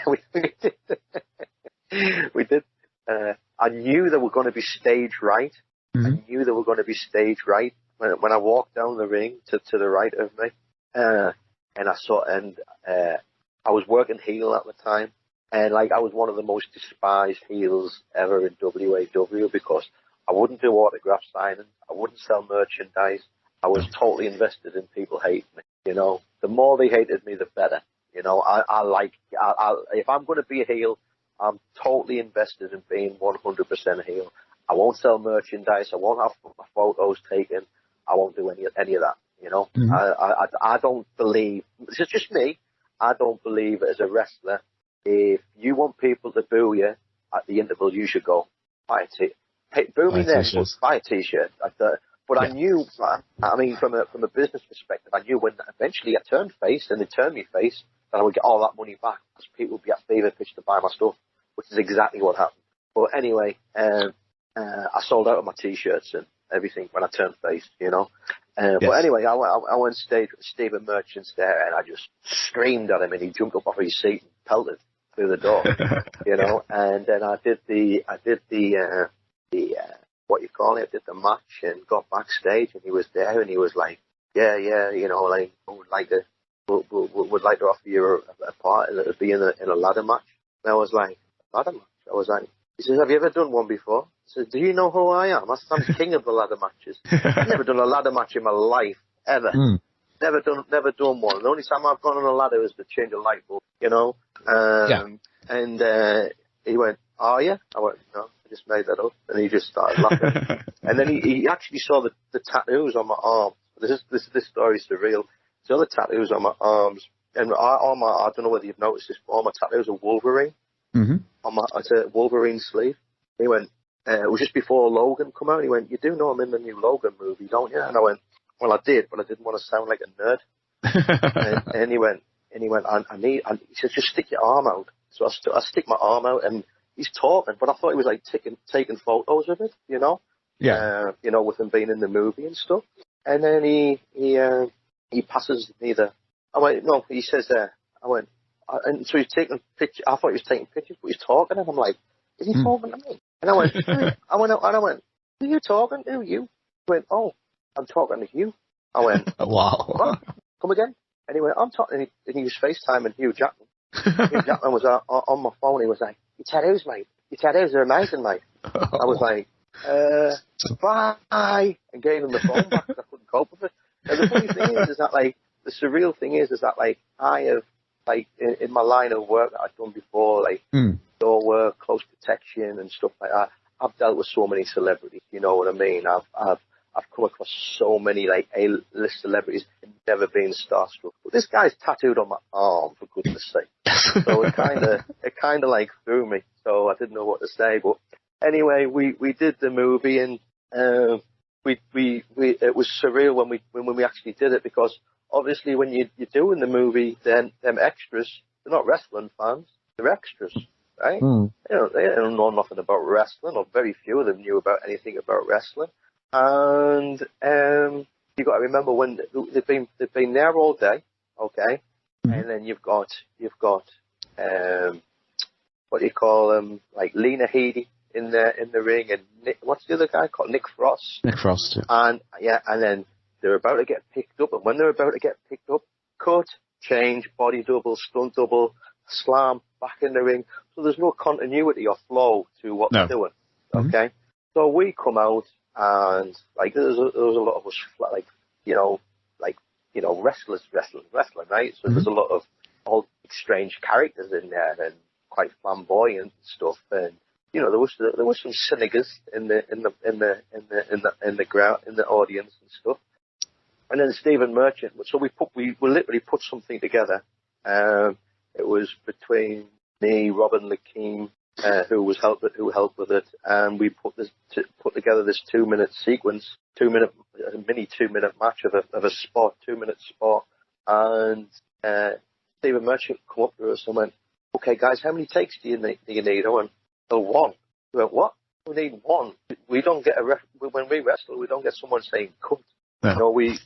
we did. I knew they were going to be staged right. Mm-hmm. I knew they were going to be staged right when I walked down the ring to the right of me, and I was working heel at the time, and I was one of the most despised heels ever in WAW because I wouldn't do autograph signing, I wouldn't sell merchandise, I was totally invested in people hating me. The more they hated me, the better. If I'm going to be a heel, I'm totally invested in being 100% a heel. I won't sell merchandise. I won't have my photos taken. I won't do any of that. Mm-hmm. I don't believe. It's just me. I don't believe as a wrestler. If you want people to boo you at the interval, you should go buy a t-shirt. Hey, boo me then, but buy a t-shirt. But I knew. I mean, from a business perspective, I knew when eventually I turned face and they turned me face, that I would get all that money back because people would be at fever pitch to buy my stuff, which is exactly what happened. But anyway, I sold out of my t-shirts and everything when I turned face, But anyway, I went stage with Stephen Merchant's there, and I just screamed at him, and he jumped up off his seat and pelted through the door, And then I did the what you call it, I did the match and got backstage, and he was there, and he was like, would like to offer you a part, and it would be in a ladder match. And I was like, ladder match? I was like, he says, have you ever done one before? I said, do you know who I am? I'm king of the ladder matches. I've never done a ladder match in my life, ever. Never done one. The only time I've gone on a ladder is to change a light bulb, And he went, oh yeah? I went, no, I just made that up. And he just started laughing. And then he actually saw the tattoos on my arm. This story's surreal. He saw the tattoos on my arms. And I don't know whether you've noticed this, but all my tattoos are Wolverine. Mm-hmm. It's a Wolverine sleeve. He went, it was just before Logan come out. He went, you do know I'm in the new Logan movie, don't you? And I went, well, I did, but I didn't want to sound like a nerd. and he went, he said, just stick your arm out. So I stick my arm out, and he's talking, but I thought he was like taking photos of it, Yeah. With him being in the movie and stuff. And then he passes me I went, no, he says I went, and so he's taking pictures. I thought he was taking pictures, but he's talking, and I'm like, is he talking to me? And I went, I went, who are you talking to? You? He went, oh, I'm talking to you. I went,
wow.
What? Come again? And he went, I'm talking, and he was FaceTiming Hugh Jackman. Hugh Jackman was on my phone. He was like, your tattoos, mate. Your tattoos are amazing, mate. I was like, bye, and gave him the phone back because I couldn't cope with it. And the funny thing is that the surreal thing is that I have, in my line of work that I've done before, door work, close protection and stuff like that, I've dealt with so many celebrities, you know what I mean? I've I've come across so many like A-list celebrities and never been starstruck. But this guy's tattooed on my arm, for goodness sake. So it kind of like threw me. So I didn't know what to say. But anyway, we did the movie, and it was surreal when we actually did it, because obviously when you're doing the movie, then them extras, they're not wrestling fans, they're extras, right? They don't know nothing about wrestling, or very few of them knew about anything about wrestling. And you got to remember, when they've been there all day, okay, and then you've got what do you call them, like Lena Headey in the ring, and what's the other guy called? Nick Frost.
Nick Frost, yeah.
And then they're about to get picked up, and when they're about to get picked up, cut, change, body double, stunt double, slam, back in the ring. So there's no continuity or flow to what they're doing, okay? So we come out, and like there was a lot of us, like wrestlers wrestling, right? So there's a lot of all strange characters in there, and quite flamboyant and stuff, and there was some cynics in the crowd, in the audience and stuff. And then Stephen Merchant. So we literally put something together. It was between me, Robin Lakeem, who helped with it, and we put together this 2-minute sequence, mini 2-minute match of a spot, 2-minute spot, and Stephen Merchant come up to us and went, "Okay, guys, how many takes do you need?" I went, "Oh, one." He went, "What? We need one. We don't get when we wrestle, we don't get someone saying cut. No. We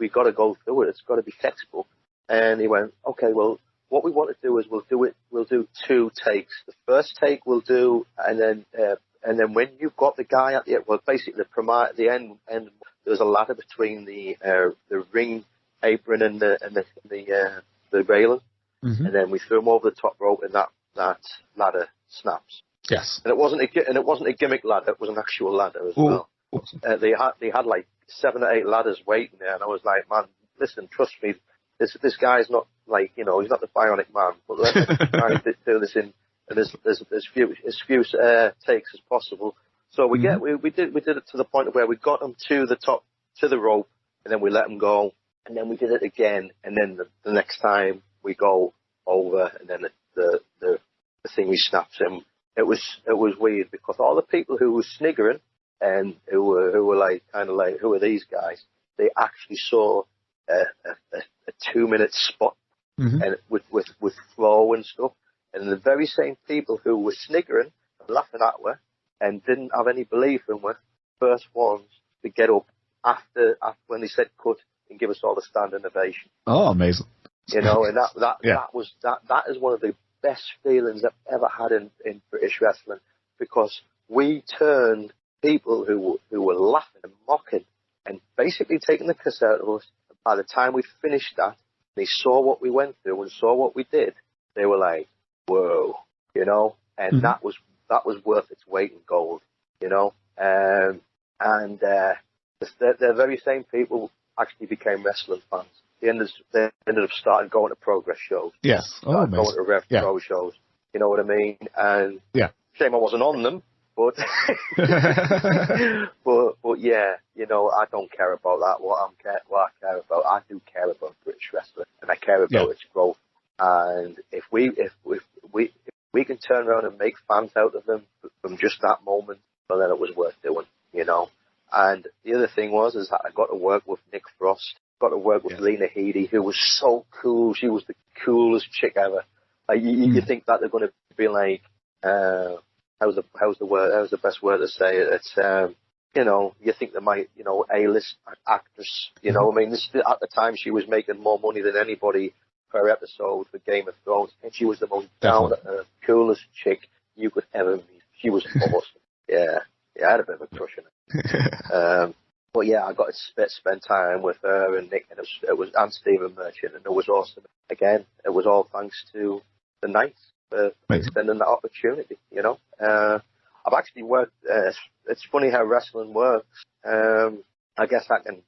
got to go through it. It's got to be textbook." And he went, "Okay, well, what we want to do is we'll do 2 takes. The first take we'll do, and then when you've got the guy at the end, well, basically the end there's a ladder between the ring apron and the railing, and then we threw him over the top rope, and that ladder snaps."
Yes.
And it wasn't a gimmick ladder; it was an actual ladder as well. They had like 7 or 8 ladders waiting there, and I was like, "Man, listen, trust me, this guy's not like, he's not the Bionic Man, but let's try and do this in as few takes as possible." So we did it to the point where we got him to the top, to the rope, and then we let him go, and then we did it again, and then the next time we go over, and then the thing we snaps him. It was weird, because all the people who were sniggering and who were like kind of like, who are these guys? They actually saw a 2-minute spot, and with flow and stuff. And the very same people who were sniggering and laughing at her and didn't have any belief in her, first ones to get up after when they said cut and give us all the standing ovation.
Oh, amazing!
And that is one of the best feelings I've ever had in British wrestling, because we turned people who were laughing and mocking and basically taking the piss out of us. By the time we finished that, they saw what we went through and saw what we did. They were like, "Whoa," and that was worth its weight in gold, and the very same people actually became wrestling fans. They ended up starting going to progress shows.
Yes.
Going to Rev Pro shows. You know what I mean? And shame I wasn't on them, but but yeah, I don't care about that. What I care about, I do care about British wrestling, and I care about its growth. And if we can turn around and make fans out of them from just that moment, well, then it was worth doing, And the other thing is that I got to work with Nick Frost. Got to work with Lena Headey, who was so cool. She was the coolest chick ever. Like you think that they're going to be like, how's the best word to say it? It's you think they might, A-list actress. I mean, at the time she was making more money than anybody per episode for Game of Thrones, and she was the most down-to-earth, coolest chick you could ever meet. She was awesome. Yeah, I had a bit of a crush on her. But yeah, I got to spend time with her and Nick, and and Stephen Merchant, and it was awesome. Again, it was all thanks to the Knights for extending that opportunity. I've actually worked. It's funny how wrestling works. I guess I can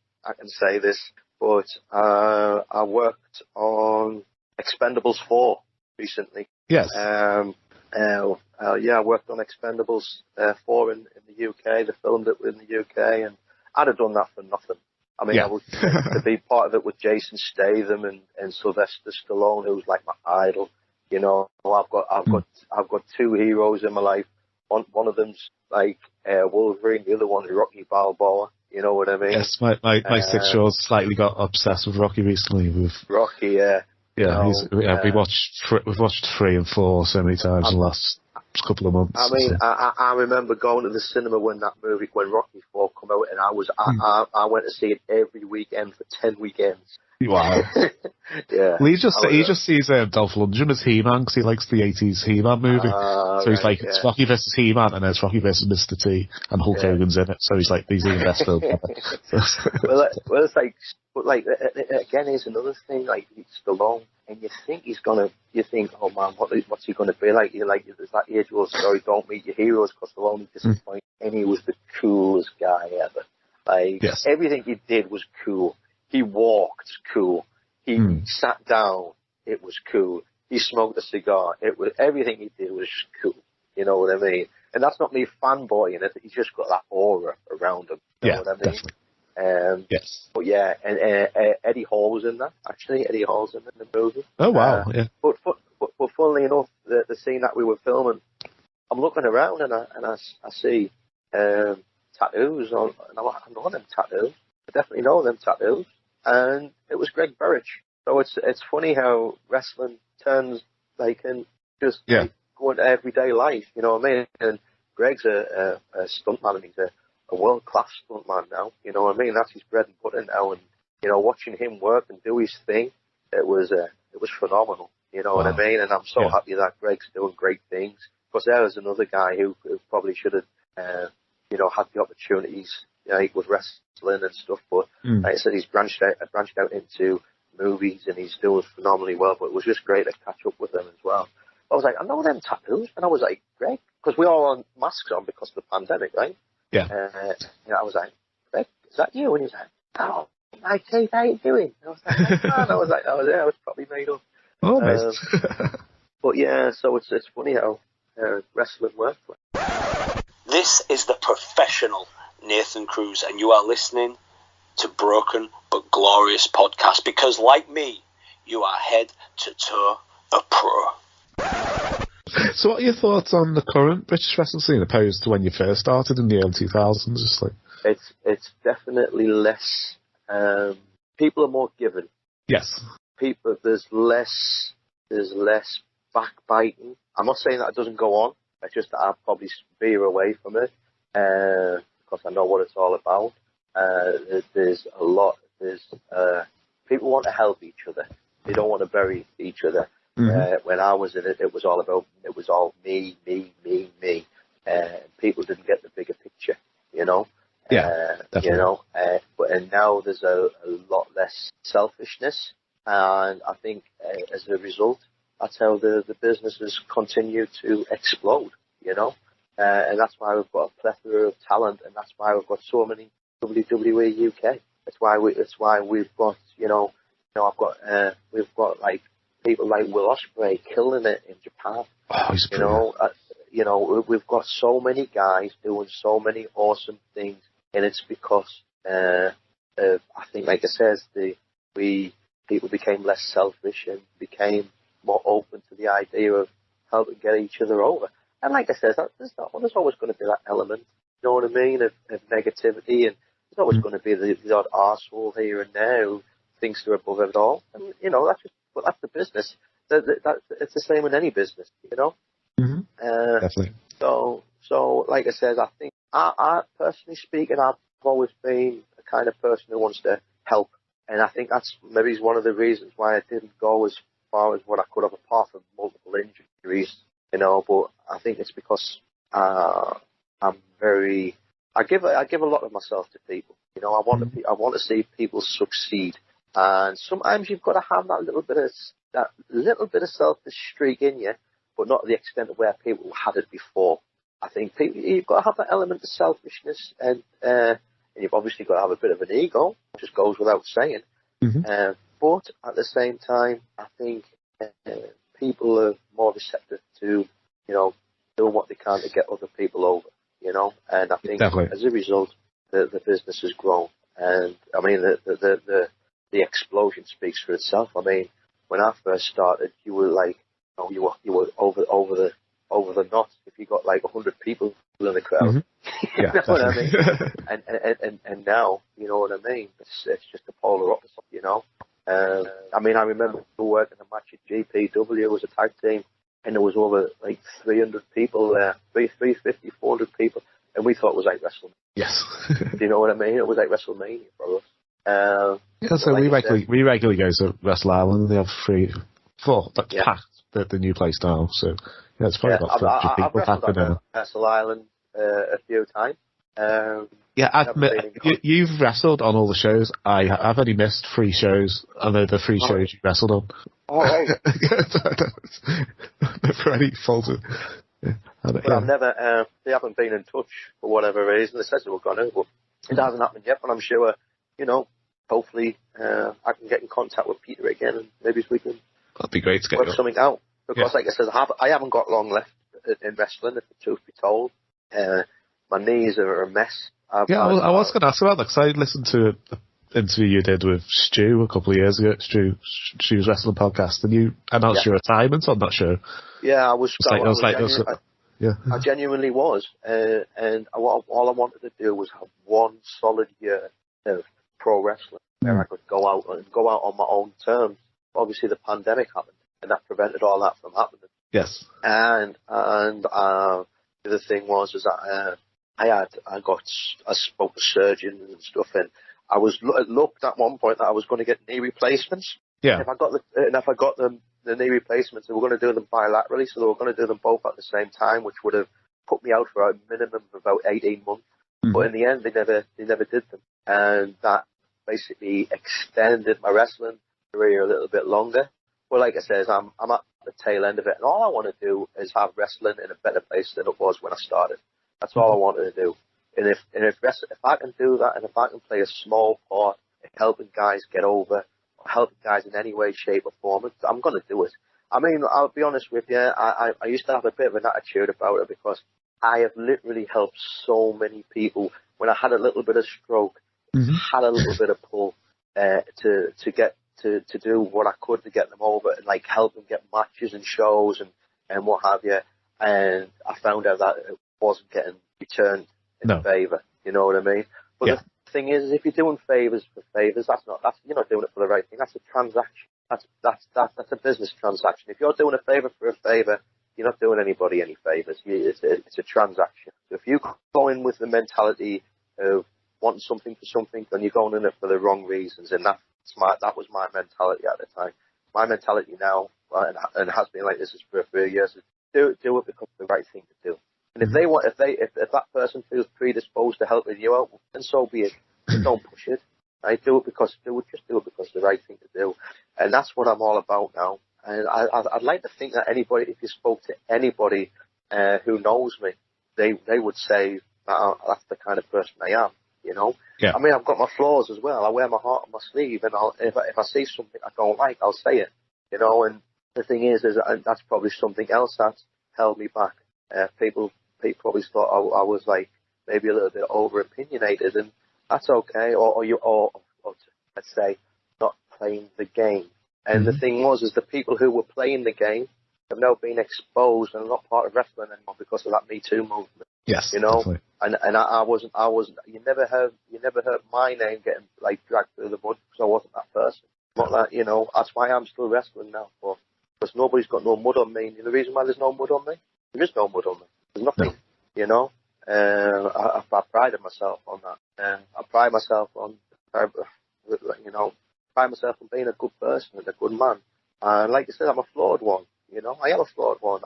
say this, but I worked on Expendables 4 recently.
Yes.
I worked on Expendables 4 in the UK. They filmed it in the UK, and I'd have done that for nothing. I mean, I would, to be part of it with Jason Statham and Sylvester Stallone, who's like my idol. You know, I've got two heroes in my life. One of them's like Wolverine, the other one's Rocky Balboa. You know what I mean?
Yes, my 6-year-old slightly got obsessed with Rocky recently. With
Rocky, yeah.
Yeah, we've watched 3 and 4 so many times in the last couple of months.
I mean, I remember going to the cinema when Rocky 4 came out, and I went to see it every weekend for 10 weekends.
Wow.
Yeah.
Well, he just sees Dolph Lundgren as He-Man because he likes the 80s He-Man movie. So he's like, it's Rocky versus He-Man, and then it's Rocky versus Mr T, and Hulk Hogan's in it. So he's like, these are the best films ever.
well, it's like, but like, again, here's another thing, like, it's Stallone, and you think, oh man, what's he gonna be like? You're like, there's that age-old story, don't meet your heroes, because they'll only disappoint. And he was the coolest guy ever. Like, everything he did was cool. He walked cool. He sat down. It was cool. He smoked a cigar. Everything he did was cool. You know what I mean? And that's not me fanboying it. He's just got that aura around him. You know what I mean?
Definitely. Yes.
But yeah, and Eddie Hall was in that. Actually, Eddie Hall's in the movie.
Oh wow! Yeah.
But funnily enough, the scene that we were filming, I'm looking around and I see tattoos on. And I know them tattoos. I definitely know them tattoos. And it was Greg Berich. So it's funny how wrestling turns like and just like, go into everyday life. You know what I mean? And Greg's a stuntman, and he's a world-class stuntman now. You know what I mean? That's his bread and butter now. And you know, watching him work and do his thing, it was phenomenal. You know what I mean? And I'm so happy that Greg's doing great things. Because there was another guy who probably should have, had the opportunities. Like with wrestling and stuff, but like I said, he's branched out into movies, and he's doing phenomenally well. But it was just great to catch up with him as well. I was like, I know them tattoos, and I was like, Greg, because we all had masks on because of the pandemic, right?
Yeah.
I was like, Greg, is that you? And he was like, oh, my Keith, how you doing? And I was like, man. I was like, I was probably made up.
Oh, nice.
But yeah, so it's funny how wrestling works.
This is the professional Nathan Cruz, and you are listening to Broken but Glorious podcast, because like me, you are head to toe a pro.
So what are your thoughts on the current British wrestling scene opposed to when you first started in the early 2000s? Just like
it's definitely less. People are more given.
Yes.
There's less backbiting. I'm not saying that it doesn't go on. It's just that I'll probably veer away from it. Because I know what it's all about. There's people want to help each other. They don't want to bury each other. When I was in it, it was all me. People didn't get the bigger picture, you know.
Yeah, definitely.
You know, and now there's a lot less selfishness, and I think as a result, that's how the businesses continue to explode, you know. And that's why we've got a plethora of talent, and that's why we've got so many WWE UK. That's why we've got we've got like people like Will Ospreay killing it in Japan.
Oh, he's
we've got so many guys doing so many awesome things, and it's because I think, like I says, people became less selfish and became more open to the idea of helping get each other over. And like I said, there's always going to be that element, you know what I mean, of negativity, and there's always going to be the odd arsehole here and there who thinks they're above it all. And, you know, that's the business. It's the same in any business, you know.
Definitely.
So like I said, I think I personally speaking, I've always been the kind of person who wants to help, and I think that's maybe one of the reasons why I didn't go as far as what I could have, apart from multiple injuries. You know, but I think it's because I give a lot of myself to people. You know, I want to see people succeed, and sometimes you've got to have that little bit of selfish streak in you, but not to the extent of where people had it before. I think you've got to have that element of selfishness, and you've obviously got to have a bit of an ego, which just goes without saying. But at the same time, I think people are more receptive to, you know, doing what they can to get other people over, you know. And I think as a result, the business has grown. And I mean, the explosion speaks for itself. I mean, when I first started, you were like, you were over the knot if you got like 100 people in the crowd.
Mm-hmm. Yeah,
you know what I mean? And now, you know what I mean? It's just the polar opposite, you know. I mean, I remember working a match at GPW as a tag team, and there was over like 300 people there, 350, 400 people, and we thought it was like WrestleMania.
Yes.
Do you know what I mean? It was like WrestleMania for us.
Yeah, so like we regularly go to Wrestle Island. They have 4 packed the new place now. So yeah, it's probably about 400 people packed in there.
Wrestle Island a few times.
You've wrestled on all the shows. I've only missed 3 shows. I know the 3 shows you wrestled on.
Oh, right.
For any fault.
But I've never. They haven't been in touch for whatever reason. They said they were going to, but it hasn't happened yet. But I'm sure, you know, hopefully I can get in contact with Peter again, and maybe we can.
That'd be great to get
work something out. Because, like I said, I haven't got long left in wrestling, if the truth be told. My knees are a mess. I
was going to ask about that, because I listened to an interview you did with Stu a couple of years ago, Stu's Wrestling Podcast, and you announced your retirement on that show.
Yeah, I was.
I
genuinely was, and all I wanted to do was have one solid year of pro wrestling where I could go out on my own terms. Obviously, the pandemic happened, and that prevented all that from happening.
Yes.
And the other thing was that I spoke to surgeons and stuff, and I was looked at one point that I was going to get knee replacements.
Yeah.
If I got the knee replacements, they were going to do them bilaterally, so they were going to do them both at the same time, which would have put me out for a minimum of about 18 months. Mm-hmm. But in the end, they never did them, and that basically extended my wrestling career a little bit longer. Well, like I said, I'm at the tail end of it, and all I want to do is have wrestling in a better place than it was when I started. That's all I wanted to do. And if I can do that, and if I can play a small part in helping guys get over, or helping guys in any way, shape, or form, I'm going to do it. I mean, I'll be honest with you, I used to have a bit of an attitude about it, because I have literally helped so many people. When I had a little bit of stroke, had a little bit of pull to get to do what I could to get them over, and like help them get matches and shows and what have you. And I found out that it wasn't getting returned in favour. You know what I mean? But the thing is, if you're doing favours for favours, you're not doing it for the right thing. That's a transaction. That's a business transaction. If you're doing a favour for a favour, you're not doing anybody any favours. It's a transaction. So if you go in with the mentality of wanting something for something, then you're going in it for the wrong reasons, and that was my mentality at the time. My mentality now, and has been like this for a few years, is do it because it's the right thing to do. And if that person feels predisposed to helping you out, then so be it. Don't push it. Right? Just do it because it's the right thing to do. And that's what I'm all about now. And I'd like to think that anybody, if you spoke to anybody who knows me, they would say that that's the kind of person I am. You know, I mean, I've got my flaws as well. I wear my heart on my sleeve, and if I see something I don't like, I'll say it. You know, and the thing is that's probably something else that's held me back. People probably thought I was like maybe a little bit over opinionated, and that's okay. Or let's say not playing the game. And the thing was, is the people who were playing the game have now been exposed and are not part of wrestling anymore because of that Me Too movement.
Yes,
you know,
definitely.
and I wasn't. You never heard my name getting like dragged through the mud because I wasn't that person. Not that, you know. That's why I'm still wrestling now, because nobody's got no mud on me. And the reason why there's no mud on me, there is no mud on me. There's nothing, you know. I pride myself on that. I pride myself on, you know, pride myself on being a good person and a good man. And like I said, I'm a flawed one. You know, I am a flawed one.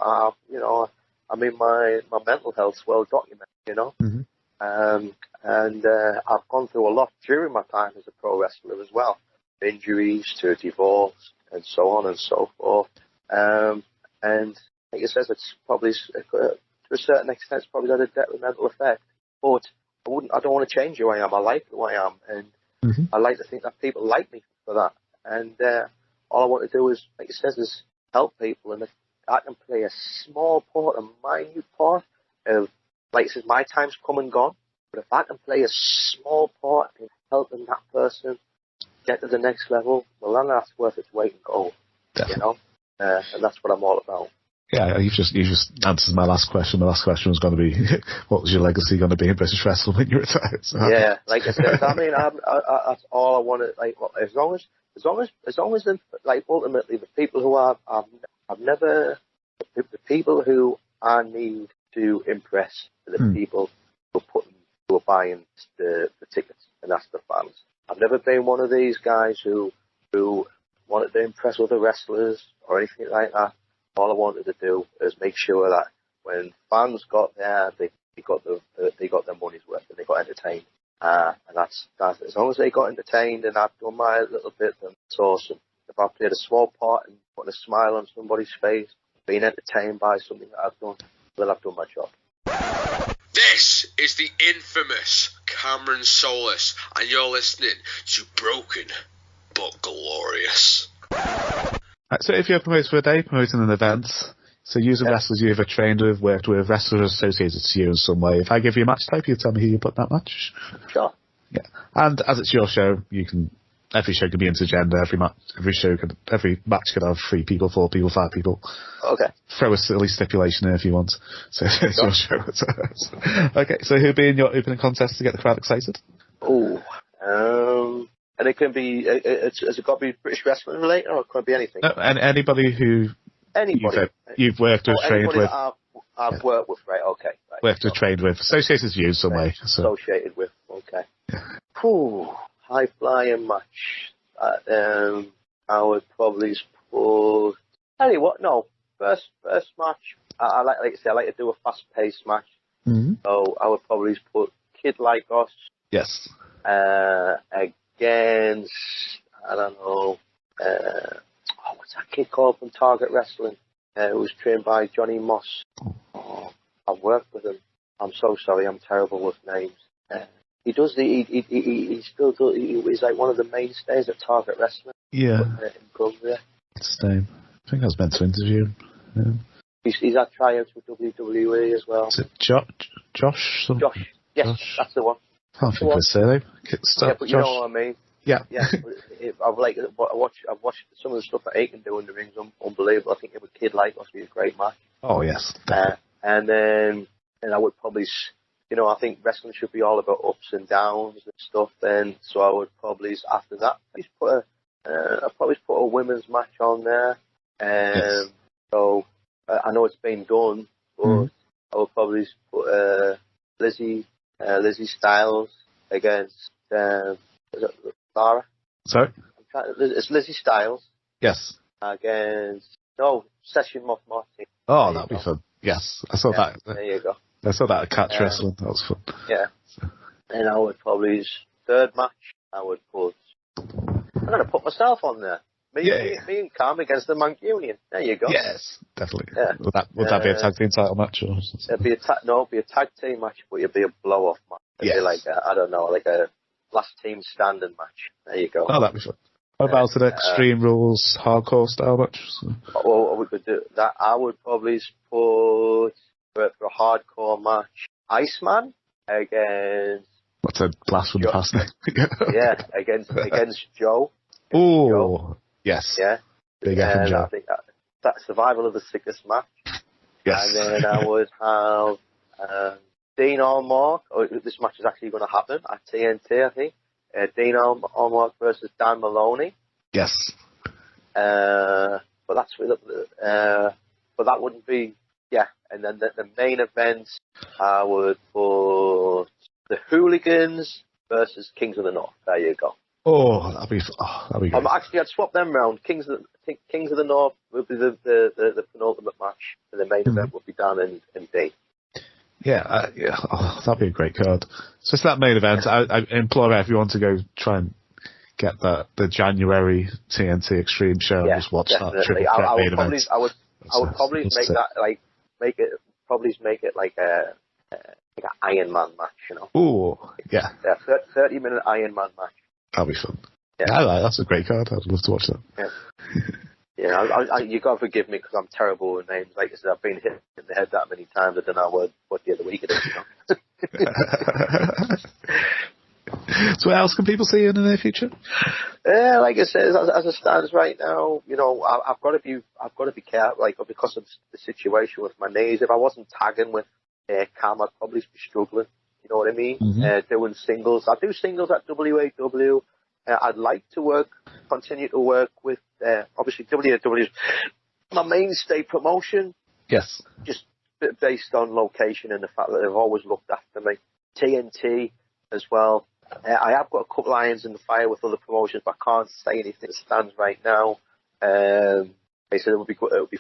You know. I mean, my mental health's well documented, you know, and I've gone through a lot during my time as a pro wrestler as well, injuries to divorce and so on and so forth. And like I said, it's probably to a certain extent, it's probably got a detrimental effect. But I don't want to change who I am. I like who I am, and I like to think that people like me for that. And all I want to do is, like it says, is help people. And if I can play a small part, a minute part of, like it says, my time's come and gone, But if I can play a small part in helping that person get to the next level, well, then that's worth its weight in gold.
Definitely.
You know, and that's what I'm all about.
Yeah, you've just answered my last question. My last question was going to be, what was your legacy going to be in British wrestling when you retired? So
Yeah, like I said, I mean, that's all I wanted. Like, as long as, like, ultimately, the people who I've never, the people who I need to impress are the people who are buying the tickets, and that's the fans. I've never been one of these guys who wanted to impress other wrestlers or anything like that. All I wanted to do is make sure that when fans got there, they got their money's worth and they got entertained. And that's as long as they got entertained and I've done my little bit, then it's awesome. If I played a small part in putting a smile on somebody's face, being entertained by something that I've done, well, I've done my job.
This is the infamous Cameron Solis, and you're listening to Broken but Glorious.
Right, so if you're promoted for a day, promoting an event, so using wrestlers you either trained with, worked with, wrestlers associated to you in some way, if I give you a match type, you tell me who you put in that match?
Sure.
Yeah. And as it's your show, every show can be intergender, every match could have 3 people, 4 people, 5 people.
Okay.
Throw a silly stipulation in if you want. So it's your show. Okay, so who'd be in your opening contest to get the crowd excited?
And it can be, has it got to be British wrestling related, or it could be anything?
No, and anybody who you've worked with, trained with.
I've worked with, right, okay. Right.
Worked with, trained with, associated with you in some way. So.
Associated with, okay. High flying match. I would probably put, tell you what, no, first match, I like to say, I like to do a fast paced match.
Mm-hmm.
So I would probably put Kid Lycos.
Yes.
Against, I don't know, what's that kid called from Target Wrestling? Who was trained by Johnny Moss. I've worked with him. I'm so sorry, I'm terrible with names. He does he still does, he's like one of the mainstays at Target Wrestling.
Yeah.
In Cumbria.
What's his name? I think I was meant to interview him. Yeah.
He's had tryouts with WWE as well.
Is it Josh?
Josh. Yes,
Josh.
That's the one.
I can't think of his surname.
Yeah, but you
Josh.
know what I mean.
Yeah.
I've watched some of the stuff that he can do in the ring's unbelievable. I think it would Kid Lycos be a great match.
Oh yes.
And then I would probably, I think wrestling should be all about ups and downs and stuff. And so I would probably after that I'd probably put a women's match on there. Yes. So I know it's been done, but I would probably put Lizzie Styles against is it Lara?
Sorry?
It's Lizzie Styles.
Yes.
Against Session Moth Martin.
Oh, that'd be fun. Yes, I saw that.
There you go.
I saw that at Catch Wrestling. That was fun.
Yeah. And I would probably third match. I'm gonna put myself on there. Me and Cam against the Mancunian. There you go.
Yes, definitely.
Yeah.
Would that be a tag team title match or something?
It'd be a tag team match, but it'd be a blow off match. It'd be like a last team standing match. There you go.
Oh, that'd be fun. What about an Extreme Rules hardcore style match?
Well, we could do that. I would probably put for a hardcore match Iceman against.
What's a blast from the past name?
Yeah, against Joe.
Oh, yes.
Yeah.
Big F and Joe.
I think that's Survival of the Sickest match.
Yes.
And then I would have Dean Allmark. This match is actually going to happen at TNT, I think. Dean Allmark versus Dan Maloney.
Yes.
But that wouldn't be. Yeah. And then the main event, I would put the Hooligans versus Kings of the North. There you go.
Oh, that'd be great.
I'd swap them round. Kings of the North would be the penultimate match, and the main event would be Dan and Dean.
Yeah, that'd be a great card. So it's that main event. I implore everyone to go try and get the January TNT Extreme show.
Yeah,
just watch
definitely.
that triple threat main event.
I would probably make it like an Iron Man match,
Ooh, yeah.
Yeah, 30-minute Iron Man match.
That'd be fun.
Yeah,
that's a great card. I'd love to watch that.
Yeah. Yeah, you got to forgive me because I'm terrible with names. Like I said, I've been hit in the head that many times. I don't know what the other week it is.
So what else can people see in the near future?
Like I said, as it stands right now, you know, I've got to be careful, like, because of the situation with my knees. If I wasn't tagging with Cam, I'd probably be struggling. You know what I mean? Doing singles. I do singles at WAW. I'd like to continue to work with, obviously WAW is my mainstay promotion.
Yes.
Just based on location and the fact that they've always looked after me. TNT as well. I have got a couple irons in the fire with other promotions, but I can't say anything that stands right now. They said it would be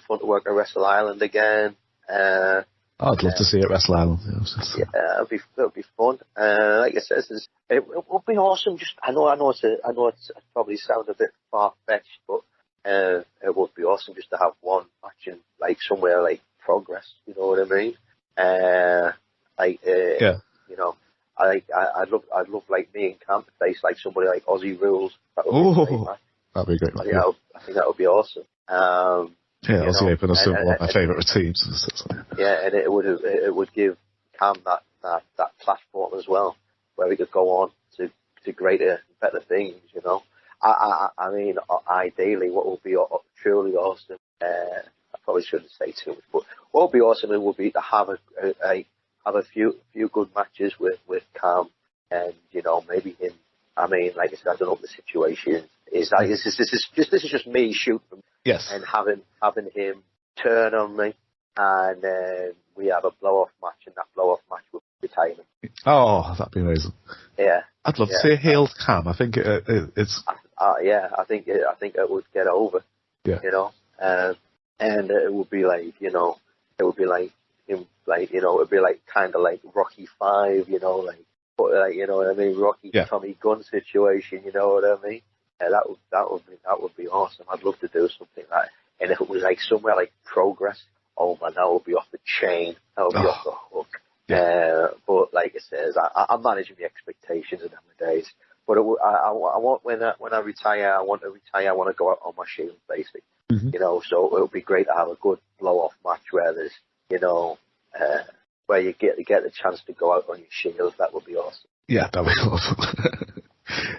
fun to work at Wrestle Island again.
I'd love to see it at Wrestle Island.
Yeah, it'll be fun. Like I said, it would be awesome. Just I know it's probably sound a bit far fetched, but it would be awesome just to have one match in like somewhere like Progress. You know what I mean? You know. I'd love like me and Cam to face like somebody like Aussie Rules. That'd be a great match. I think that would be awesome.
Aussie Open is one of my favourite teams.
Yeah, and it would give Cam that platform as well, where we could go on to greater, better things. You know, I mean, ideally, what would be truly awesome. I probably shouldn't say too much, but what would be awesome it would be to have a few good matches with Cam, and you know, maybe him. I mean, like I said, I don't know what the situation is. This is just me shooting, and having him turn on me, and then we have a blow-off match, and that blow-off match will be retirement.
Oh, that'd be amazing.
Yeah,
I'd love to see a heel Cam. I think it's.
I think it would get over.
Yeah,
you know, and it would be like, you know, it would be like him, like, you know, it'd be like kind of like Rocky 5, you know, like, but like, you know what I mean, Rocky Tommy Gunn situation, you know what I mean? That would be awesome. I'd love to do something like that. And if it was like somewhere like Progress, oh man, that would be off the chain. That would be off the hook. Yeah. But like I says, I'm managing the expectations nowadays. But I want when I retire, I want to go out on my shield, basically. You know, so it would be great to have a good blow-off match where there's, you know, where you get the chance to go out on your shield. That would be awesome.
Yeah, that would be awesome.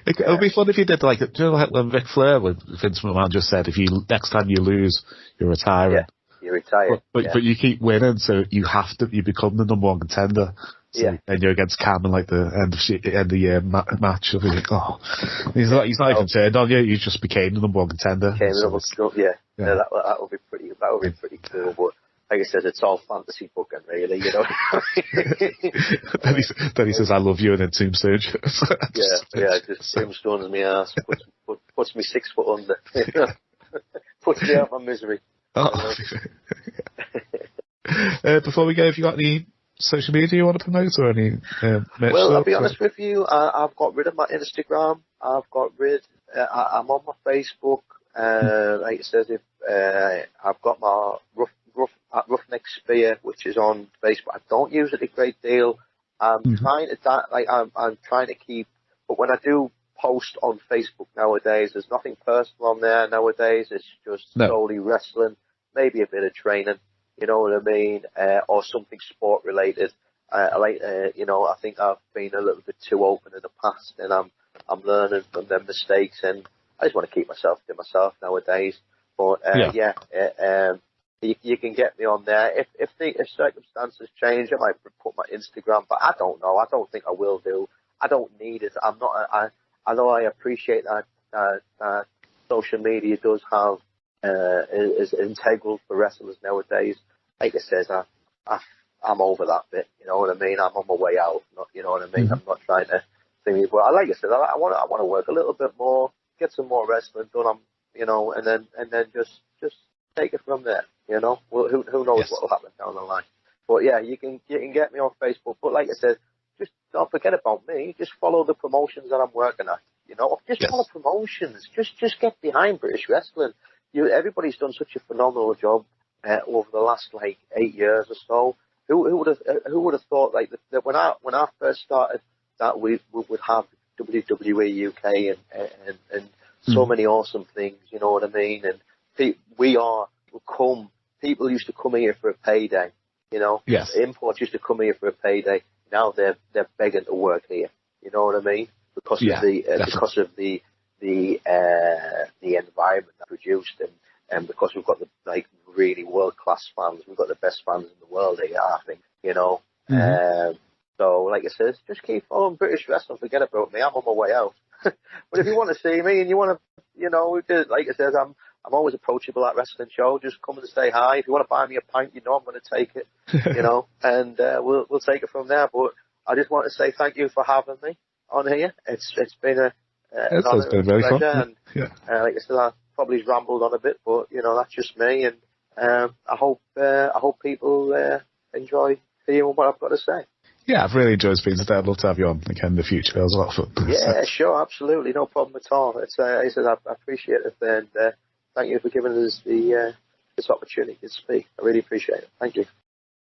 It would be fun if you did like, do you know, like when Ric Flair, when Vince McMahon just said, next time you lose, you're retiring.
Yeah, you retire.
But you keep winning, so you become the number one contender. So, and you're against Cam in like the end of year match. You'll be like, oh, he's not even turned on you. You just became the number one contender. That would be pretty cool. But like I said, it's all fantasy booking, really. You know. then he says, "I love you," and then Tombstone.
Just Tombstone's me ass, puts me 6 foot under, puts me out of my misery.
Oh. Before we go, have you got any social media you want to promote or any merch?
Well, I'll be honest with you. I've got rid of my Instagram. I'm on my Facebook. Like I said, I've got my Ruffneck Spear, which is on Facebook. I don't use it a great deal. I'm trying to keep. But when I do post on Facebook nowadays, there's nothing personal on there nowadays. It's just solely wrestling, maybe a bit of training. You know what I mean? Or something sport related. You know, I think I've been a little bit too open in the past, and I'm learning from them mistakes, and I just want to keep myself to myself nowadays. But you can get me on there. If circumstances change, I might put my Instagram, but I don't know. I don't think I will do. I don't need it. I'm not. I know I appreciate that social media does have is integral for wrestlers nowadays. Like I says, I'm over that bit. You know what I mean? I'm on my way out. You know what I mean? I'm not trying to think. But like I said, I want to work a little bit more, get some more wrestling done. You know, and then just take it from there. You know, well, who knows what will happen down the line. But yeah, you can get me on Facebook. But like I said, just don't forget about me. Just follow the promotions that I'm working at. You know, just follow promotions. Just get behind British wrestling. Everybody's done such a phenomenal job over the last like 8 years or so. Who would have thought like that when I first started that we would have WWE UK and so many awesome things. You know what I mean? And people used to come here for a payday. You know, imports used to come here for a payday. now they're begging to work here. You know what I mean? Because of the environment that produced, and because we've got the really world class fans, we've got the best fans in the world here, I think. You know. So, like I said, just keep following British wrestling. Forget about me. I'm on my way out. But if you want to see me and you want to, you know, like I said, I'm always approachable at wrestling show. Just come and say hi. If you want to buy me a pint, you know I'm going to take it. You know, and we'll take it from there. But I just want to say thank you for having me on here. It's been an honor,
been very
pleasure.
fun.
And like I said, I probably rambled on a bit, but you know that's just me. And I hope people enjoy hearing what I've got to say.
Yeah, I've really enjoyed speaking today. I'd love to have you on again in the future. It was a lot of fun.
Yeah, sure, absolutely, no problem at all. It's I appreciate it, and thank you for giving us this opportunity to speak. I really appreciate it. Thank you.